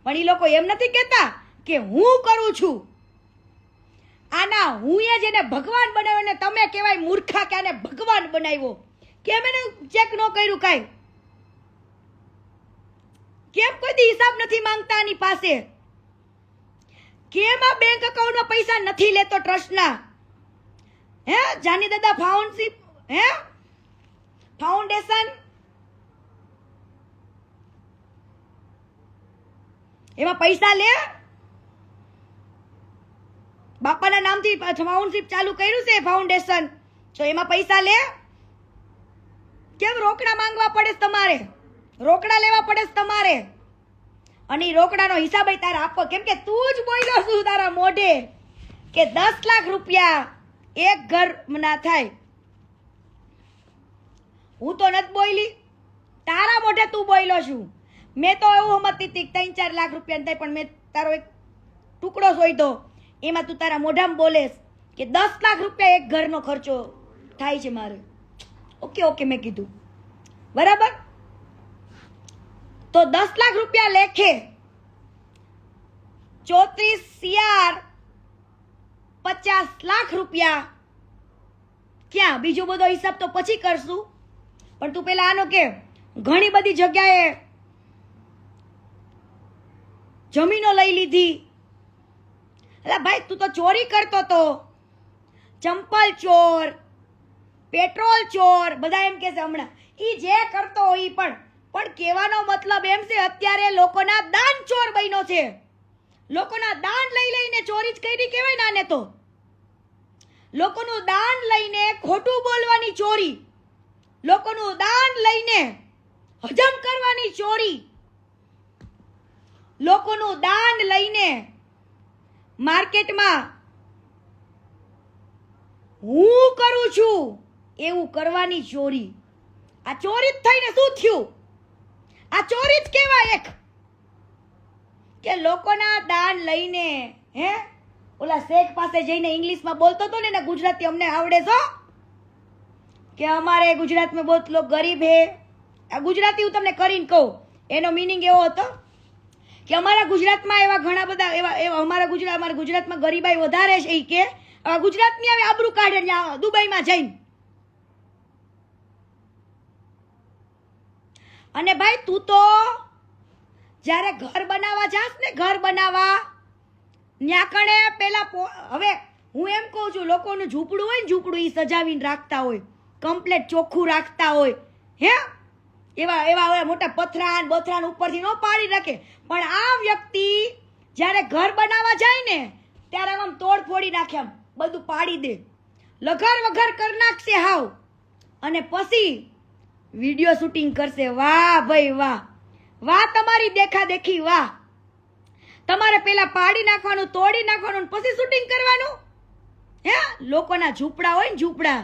પણ ઈ લોકો એમ નથી કહેતા કે હું કરું છું. આના હું એ જેને ભગવાન બનાવ્યો ને તમે કહેવાય મૂર્ખા કે આને ભગવાન બનાવ્યો. કેમ એને ચેક ન કર્યું કાંઈ? કેમ કોઈ હિસાબ નથી માંગતા આની પાસે? કેમ આ બેંક એકાઉન્ટમાં પૈસા નથી લેતો ટ્રસ્ટના? હે, જાની દાદા ફાઉન્ડેશન એમાં પૈસા લે. બાપાના નામથી ફાઉન્ડશીપ ચાલુ કર્યું છે ફાઉન્ડેશન, તો એમાં પૈસા લે. કેમ રોકડા માંગવા પડે તમારે? રોકડા લેવા પડે તમારે. અને રોકડાનો હિસાબ તારે આપો. કેમ કે તું જ બોલ્યો છું તારા મોઢે કે 10 લાખ રૂપિયા એક ઘર ના થાય. હું તો નથી બોલી, તારા મોઢે તું બોલ્યો છું. મેં તો એવું સમજતી હતી 3-4 લાખ રૂપિયા થાય, પણ મેં તારો એક ટુકડો શોધ્યો, એમાં તું તારા મોઢામાં બોલેસ કે 10 લાખ રૂપિયા એક ઘરનો ખર્ચો થાય છે મારે. ઓકે મેં કીધું બરાબર. તો 10 લાખ રૂપિયા લેખે 34 50 લાખ રૂપિયા ક્યાં? બીજો બધો હિસાબ તો પછી કરશું, પણ તું પેલા આનો કે ઘણી બધી જગ્યાએ જમીનો લઈ લીધી. એટલે ભાઈ તું તો ચોરી કરતો તો, ચંપલ ચોર, પેટ્રોલ ચોર, બધા એમ કે છે હમણાં. ઈ જે કરતો હોય પણ કહેવાનો મતલબ એમ છે અત્યારે લોકોના દાન ચોર બન્યો છે. લોકોના દાન લઈ લઈને ચોરી જ કરી કહેવાય ને આને તો. લોકોનું દાન લઈને ખોટું બોલવાની ચોરી, લોકોનું દાન લઈને હજમ કરવાની ચોરી, લોકોનું દાન લઈને માર્કેટમાં હું કરું છું એવું કરવાની ચોરી. આ ચોરી જ થઈને શું થયું? આ ચોરી જ કહેવાય એક, કે લોકોના દાન લઈને ઓલા શેખ પાસે જઈને ઇંગ્લિશમાં બોલતો હતો ને એને ગુજરાતી અમને આવડે છો કે અમારે ગુજરાત में बहुत लोग गरीब है. આ ગુજરાતી હું તમને કરીને કહું, એનો મીનિંગ એવો હતો કે અમારા ગુજરાતમાં એવા ઘણા બધા એવા અમારા ગુજરાતમાં ગરીબાઈ વધારે છે. કે ગુજરાતની હવે આબરૂ કાઢે દુબઈમાં જઈને. અને ભાઈ તું તો જ્યારે ઘર બનાવવા જાસ ને, ઘર બનાવવા ન્યા કણે પેલા હવે હું એમ કહું છું, લોકોનું ઝૂંપડું હોય ને, ઝૂંપડું એ સજાવીને રાખતા હોય, કમ્પ્લેટ ચોખ્ખું રાખતા હોય, એવા મોટા પથરાન બથરાન ઉપરથી ન પાડી રાખે. પણ આ વ્યક્તિ જ્યારે ઘર બનાવવા જાય ને ત્યારે આમ તોડ ફોડી નાખે, આમ બધું પાડી દે, લઘર વઘર કરી નાખશે હાવ, અને પછી વિડીયો શૂટિંગ કરશે. વાહ ભાઈ વાહ, વાહ તમારી દેખા દેખી, વાહ. તમારે પેલા પાડી નાખવાનું, તોડી નાખવાનું, પછી શૂટિંગ કરવાનું. લોકોના ઝૂંપડા હોય ને, ઝૂંપડા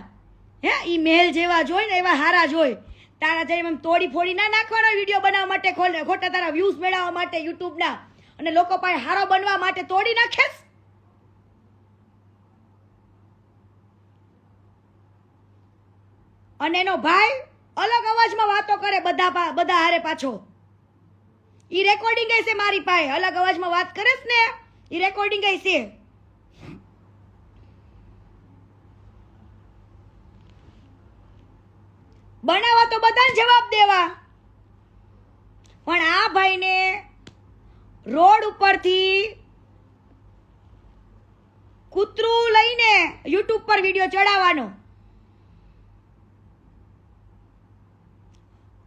ઈ મહેલ જેવા જોઈ ને એવા હારા જોઈ, તારા જેમ એમ તોડી ફોડી ના નાખવાનો વિડીયો બનાવવા માટે, ખોટા તારા વ્યૂઝ મેળવવા માટે યુટ્યુબના, અને લોકો પાસે હારો બનવા માટે તોડી નાખેસ. અને એનો ભાઈ અલગ અવાજમાં વાતો કરે બધા હારે પાછો. ઈ રેકોર્ડિંગ છે મારી પાસે, અલગ અવાજમાં વાત કરે ને ઈ રેકોર્ડિંગ છે. બનાવવા તો બધાને જવાબ દેવા, પણ આ ભાઈને રોડ ઉપરથી કૂતરું લઈને યુટ્યુબ પર વિડીયો ચડાવવાનો.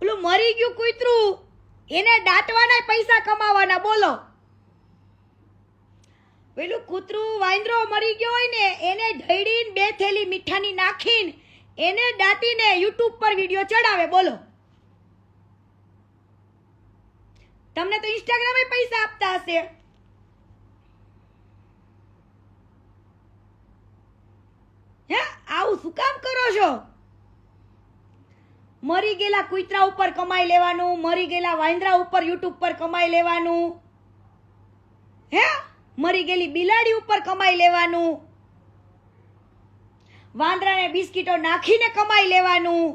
પેલું મરી ગયું કૂતરું, એને દાટવાના પૈસા કમાવાના. બોલો, પેલું કૂતરું વાંદરો મરી ગયો હોય ને એને ઢળીને 2 થેલી મીઠાની નાખીને એને દાટીને યુટ્યુબ પર વિડીયો ચડાવે. બોલો, તમને તો ઇન્સ્ટાગ્રામે પૈસા આપતા હશે. આવું શું કામ કરો છો? મરી ગયેલા કૂતરા ઉપર કમાઈ લેવાનું, મરી ગયેલા વાંદરા ઉપર યુટ્યુબ પર કમાઈ લેવાનું, મરી ગયેલી બિલાડી ઉપર કમાઈ લેવાનું, વાંદરાને બિસ્કીટો નાખીને કમાઈ લેવાનું.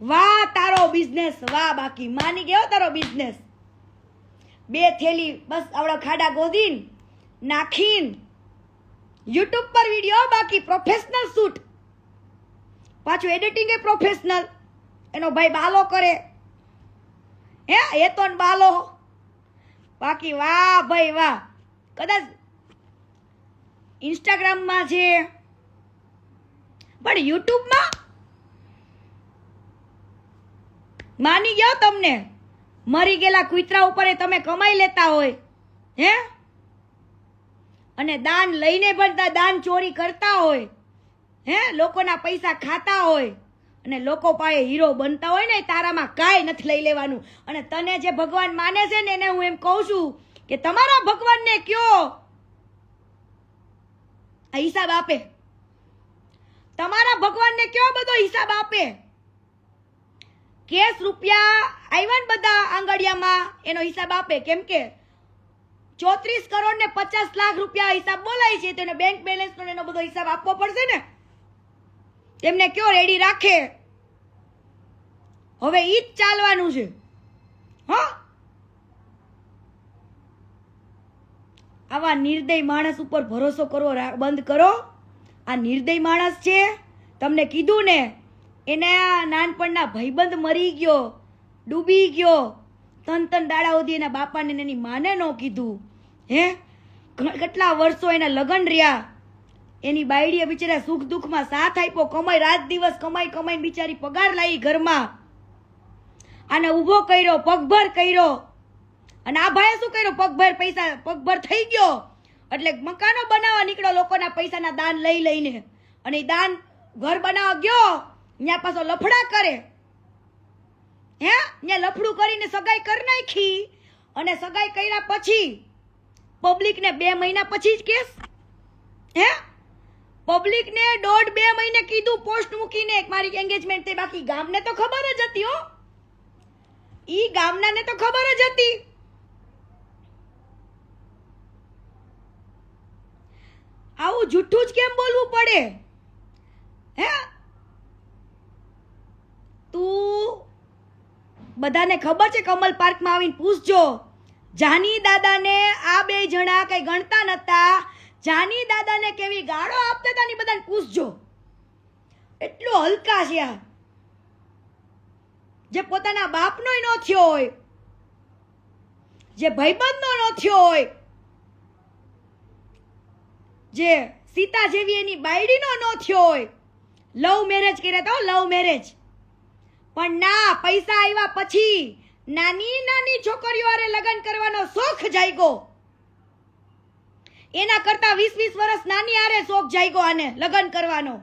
વાહ તારો બિઝનેસ, વાહ. બાકી માની ગયો તારો બિઝનેસ. 2 થેલી બસ આવડા ખાડા ગોદીન નાખીન યુટ્યુબ પર વિડીયો, બાકી પ્રોફેશનલ શૂટ, પાછું એડિટિંગ એ પ્રોફેશનલ. એનો ભાઈ બાલો કરે, એ તો બાલો. બાકી વાહ ભાઈ વાહ. કદાચ ઇન્સ્ટાગ્રામમાં છે, પણ યુટ્યુબમાં માની ગયો તમને. મરી ગયેલા કૂતરા ઉપર તમે કમાઈ લેતા હોય, અને દાન લઈને પણ દાન ચોરી કરતા હોય, લોકોના પૈસા ખાતા હોય, અને લોકો પાસે હીરો બનતા હોય ને, તારામાં કાંઈ નથી લઈ લેવાનું. અને તને જે ભગવાન માને છે ને એને હું એમ કહું છું કે તમારા ભગવાનને કયો આ હિસાબ આપે. તમારા ભગવાનને કયો બધો હિસાબ આપે. કેસ રૂપિયા આવ્યા ને બધા આંગળિયામાં એનો હિસાબ આપે. કેમ કે 34 કરોડ ને 50 લાખ રૂપિયા હિસાબ બોલાય છે, તેને બેંક બેલેન્સ નો એનો બધો હિસાબ આપવો પડશે ને. તેમને કયો રેડી રાખે. હવે ઈ જ ચાલવાનું છે. આવા નિર્દય માણસ ઉપર ભરોસો કરવો બંધ કરો. આ નિર્દય માણસ છે, તમને કીધું ને, એના નાનપણના ભાઈબંધ મરી ગયો, ડૂબી ગયો, 3 દાડા સુધી એના બાપાને એની માને ન કીધું. કેટલા વર્ષો એના લગ્ન રહ્યા, એની બાયડીએ બિચારા સુખ દુઃખમાં સાથ આપ્યો, કમાઈ રાત દિવસ કમાઈ બિચારી પગાર લાવી ઘરમાં, આને ઊભો કર્યો, પગભર કર્યો. અને આ ભાઈએ શું કર્યું? પગભર પૈસા પગભર થઈ ગયો, એટલે મકાનો બનાવવા નીકળો લોકોના પૈસાના દાન લઈ લઈને, અને ઈ દાન ઘર બનાવવા ગયો ત્યાં પાછો લફડા કરે, હે ત્યાં લફડું કરીને સગાઈ કરી નાખી, અને સગાઈ કર્યા પછી પબ્લિકને 2 મહિના પછી જ કેસ, હે પબ્લિકને 1.5-2 મહિને કીધું પોસ્ટ મૂકીને મારી એંગેજમેન્ટ થઈ, બાકી ગામને તો ખબર જ હતી હો, ઈ ગામનાને તો ખબર જ હતી. આવું જૂઠું જ કેમ બોલવું પડે? હે તું બધાને ખબર છે, કમલ પાર્કમાં આવીને પૂછજો, જાની દાદાને આ 2 જણા કઈ ગણતા નતા, જાની દાદાને કેવી ગાળો આપતા હતા ને બધાને પૂછજો. એટલો હલકા છે આ, જે પોતાના બાપનોય ન થયો હોય, જે ભાઈબંધનો ન થયો હોય, જે સીતા જેવી એની બાયડીનો ન થયો હોય, લવ મેરેજ કર્યા હતા, લવ મેરેજ. પણ ના, પૈસા આવ્યા પછી નાની નાની છોકરીઓ હારે લગ્ન કરવાનો શોખ જાગ્યો, એના કરતા 20-20 વર્ષ નાની હારે શોખ જાગ્યો આને લગ્ન કરવાનો.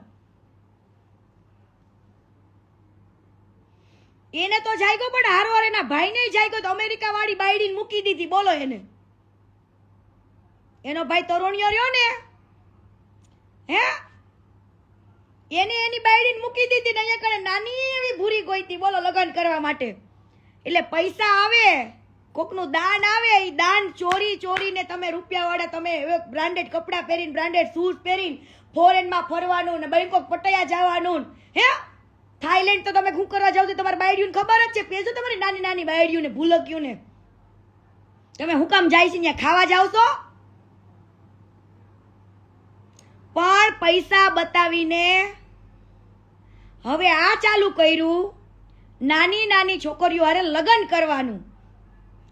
એને તો જાગ્યો, પણ હારો એના ભાઈને જાગ્યો, તો અમેરિકા વાળી બાયડીને મૂકી દીધી. બોલો એને, એનો ભાઈ તરુણિયો રહ્યો ને, હે એને એની બાયડીને મૂકી દીધી ને અહીંયા કણે નાની એવી ભૂરી ગોઈતી, બોલો લગ્ન કરવા માટે. એટલે પૈસા આવે, કોકનું દાન આવે, એ દાન ચોરી ચોરીને તમે રૂપિયાવાળા, તમે બ્રાન્ડેડ કપડાં પહેરીને, બ્રાન્ડેડ શૂઝ પહેરીને ફોરેનમાં ફરવાનું ને બેંકોક પટાયા જવાનું, હે થાઈલેન્ડ તો તમે શું કરવા જાવ તો તમારી બાયડીઓને ખબર જ છે, પેજો તમારી નાની નાની બાયડીઓને ભૂલક્યું ને, તમે હું કામ જાય છે ત્યાં ખાવા જાવ છો? પણ પૈસા બતાવીને હવે આ ચાલુ કર્યું, નાની નાની છોકરીઓ હારે લગ્ન કરવાનું,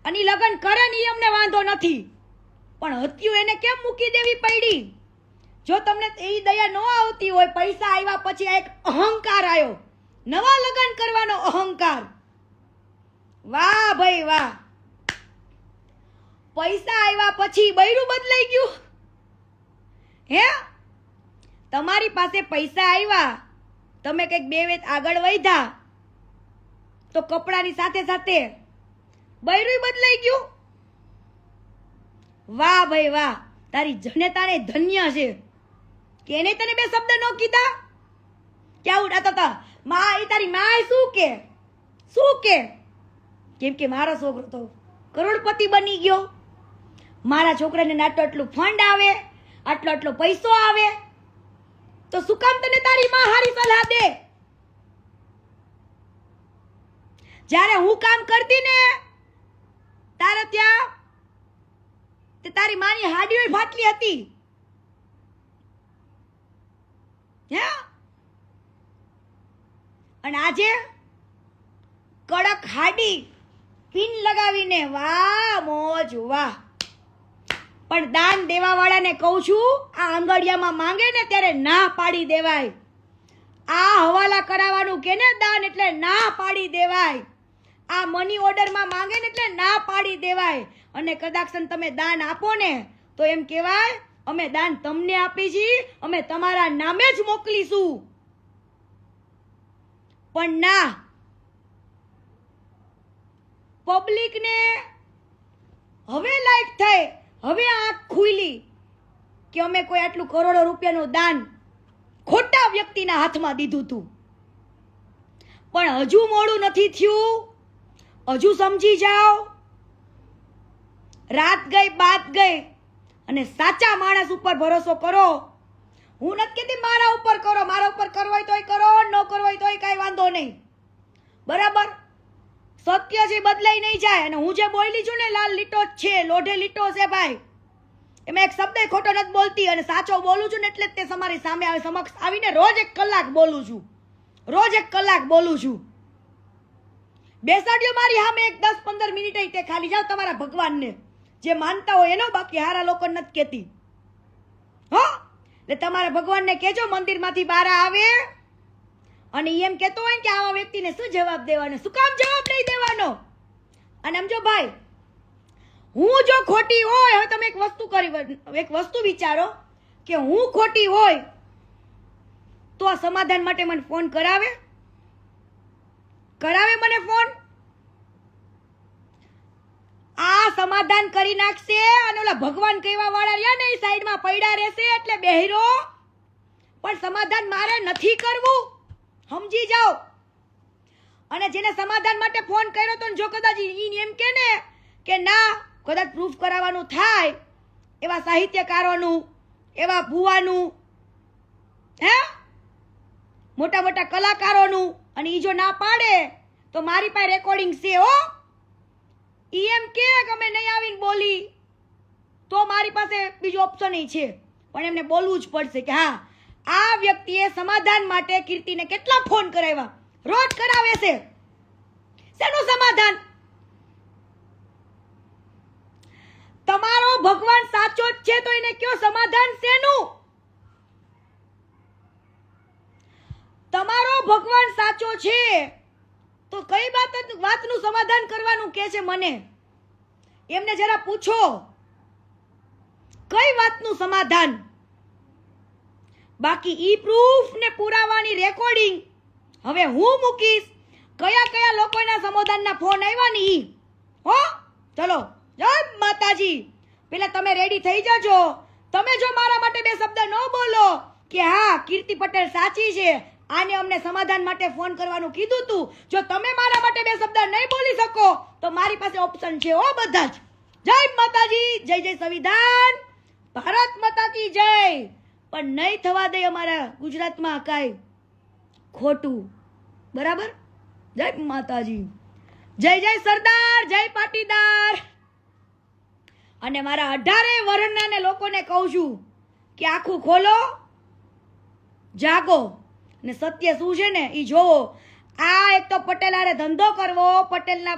અને લગ્ન કરે ને અમને વાંધો નથી, પણ હત્યું એને કેમ મૂકી દેવી પડી? જો તમને એ દયા ન આવતી હોય, પૈસા આવ્યા પછી આ એક અહંકાર આવ્યો, નવા લગ્ન કરવાનો અહંકાર. વાહ ભાઈ વાહ, પૈસા આવ્યા પછી બૈરું બદલાઈ ગયું. હે તમારી પાસે પૈસા આવ્યા, તમે કંઈક 2 વેત આગળ વધ્યા, તો કપડાની સાથે સાથે બૈરું બદલાઈ ગયું. વાહ ભાઈ વાહ, તારી જનેતાને ધન્ય છે કે એને તને 2 શબ્દ ન કીધા. ક્યાં ઉડાતા હતા માં, એ તારી માય શું કે? કેમ કે મારો છોકરો તો કરોડપતિ બની ગયો, મારા છોકરાને આટલું આટલું ફંડ આવે, આટલો આટલો પૈસો આવે, તો શું કામ તને તારી માં હારી સલાહ દે? જ્યારે હું કામ કરતી ને તારે ત્યાં તે તારી માની હાડીઓ ફાટલી હતી, હે અને આજે કડક હાડી પિન લગાવીને, વાહ મોજ વાહ. પણ દાન દેવા વાળાને કહું છું, આ આંગળિયામાં માંગે ને ત્યારે ના પાડી દેવાય. આ હવાલા કરાવવાનું કે ને દાન, એટલે ના પાડી દેવાય. આ મની ઓર્ડરમાં માંગે ને એટલે ના પાડી દેવાય. અને કદાચ તમે દાન આપો ને તો એમ કહેવાય, અમે દાન તમને આપી છીએ, અમે તમારા નામે જ મોકલીશું. પણ ના, પબ્લિકને હવે લાઈટ થઈ, હવે આંખ ખુલી કે અમે કોઈ આટલું કરોડો રૂપિયાનું દાન ખોટા વ્યક્તિના હાથમાં દીધું હતું. પણ હજુ મોડું નથી થયું, હજુ સમજી જાઓ. રાત ગઈ બાત ગઈ, અને સાચા માણસ ઉપર ભરોસો કરો. હું નથી કહેતી મારા ઉપર કરો, મારા ઉપર કરવો હોય તોય કરો, ન કરવો હોય તોય કાંઈ વાંધો નહીં, બરાબર. સત્ય જે બદલાઈ નહીં જાય. અને હું જે બોલી છું ને, લાલ લીટો જ છે, લોઢે લીટો છે ભાઈ, એમાં એક શબ્દ ખોટો નથી બોલતી, અને સાચો બોલું છું ને એટલે જ તે તમારી સામે સમક્ષ આવીને રોજ 1 કલાક બોલું છું, રોજ 1 કલાક બોલું છું. બેસાડ્યો મારી સામે 10-15 મિનિટ તે ખાલી જાઓ તમારા ભગવાનને, જે માનતા હોય એનો, બાકી હારા લોકો નથી કહેતી. હો, એટલે તમારા ભગવાનને કહેજો મંદિરમાંથી બહાર આવે, અને એમ કહેતો હોય કે આવા વ્યક્તિને શું જવાબ દેવાનો, શું કામ જવાબ નહીં દેવાનો. અને સમજો ભાઈ, હું જો ખોટી હોય, હવે તમે એક વસ્તુ વિચારો કે હું ખોટી હોય તો આ સમાધાન માટે મને ફોન કરાવે મને ફોન? આ સમાધાન કરી નાખશે અને ઓલા ભગવાન કહેવા વાળા રહ્યા ને એ સાઈડમાં પડ્યા રહેશે એટલે બેહરો. પણ સમાધાન મારે નથી કરવું, સમજી જાઓ. અને જેને સમાધાન માટે ફોન કર્યો તો જો કદાચ ઈ એમ કે ને કે ના કદાચ પ્રૂફ કરાવવાનું થાય એવા સાહિત્યકારોનું, એવા ભુવાનું, હે મોટા મોટા કલાકારોનું, અને ઈ જો ના પાડે તો મારી પાસે રેકોર્ડિંગ છે હો. ઈ એમ કે અમે નહીં આવીને બોલી તો મારી પાસે બીજો ઓપ્શન છે, પણ એમને બોલવું જ પડશે કે હા આ વ્યક્તિએ સમાધાન માટે કીર્તિને કેટલા ફોન કરાવ્યા, રોજ કરાવે છે. શેનું સમાધાન? તમારો ભગવાન સાચો જ છે તો એને કયો સમાધાન શેનું? તમારો ભગવાન સાચો છે તો કઈ વાતનું સમાધાન કરવાનું કે છે મને? એમને જરા પૂછો કઈ વાતનું સમાધાન. બાકી ઈ પ્રૂફ ને પુરાવાની રેકોર્ડિંગ હવે હું મૂકીશ. કયા લોકોના સમાધાનના ફોન આવ્યા ને ઈ હો. ચલો જય માતાજી. પેલા તમે રેડી થઈ જાજો. તમે જો મારા માટે બે શબ્દ ન બોલો કે હા કીર્તિ પટેલ સાચી છે, આને અમને સમાધાન માટે ફોન કરવાનું કીધું તું, જો તમે મારા માટે બે શબ્દ નહીં બોલી શકો તો મારી પાસે ઓપ્શન છે હો બધા જ. જય માતાજી, જય જય સંવિધાન, ભારત માતા કી જય. પણ નહીં થવા દે અમારા ગુજરાતમાં કાંઈ ખોટું, બરાબર? જય માતાજી, જય જય સરદાર, જય પાટીદાર. અને મારા 18 વર્ષના લોકોને કહું છું કે આખું ખોલો, જાગો ને સત્ય શું છે ને એ જોવો. આ એક તો પટેલ હારે ધંધો કરવો, પટેલના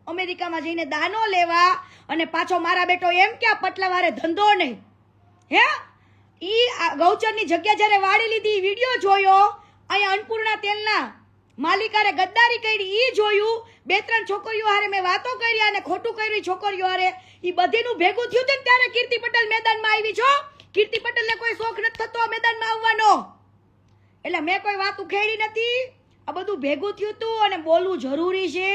અમેરિકામાં જઈને દાનો લેવા, અને પાછો મારા બેટો એમ કે આ પટલા વારે ધંધો નહીં. હે ઈ ગૌચરની જગ્યા જ્યારે વાળી લીધી વિડીયો જોયો, અહીંયા અન્નપૂર્ણા તેલના માલિકારે ગદ્દારી કરી ઈ જોયું, 2-3 છોકરીઓ હારે મેં વાતો કરી અને ખોટું કર્યું છોકરીઓ હારે, ઈ બધીનું ભેગું થયું છે ત્યારે કીર્તિ પટેલ મેદાનમાં આવી છો. કીર્તિ પટેલને કોઈ શોખ નથી થતો આ મેદાનમાં આવવાનો, એટલે મેં કોઈ વાત ઉખેડી નથી. આ બધું ભેગું થયું તું અને બોલવું જરૂરી છે.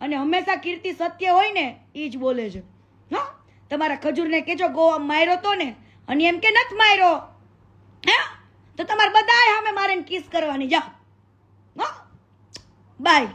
અને હંમેશા કીર્તિ સત્ય હોય ને ઈ જ બોલે છે. હા, તમારા ખજૂરને કેજો ગોવા માર્યો તો ને, અને એમ કે નથી માર્યો હે તો તમારે બધાય સામે મારે કિસ કરવાની. જાઓ, બાય.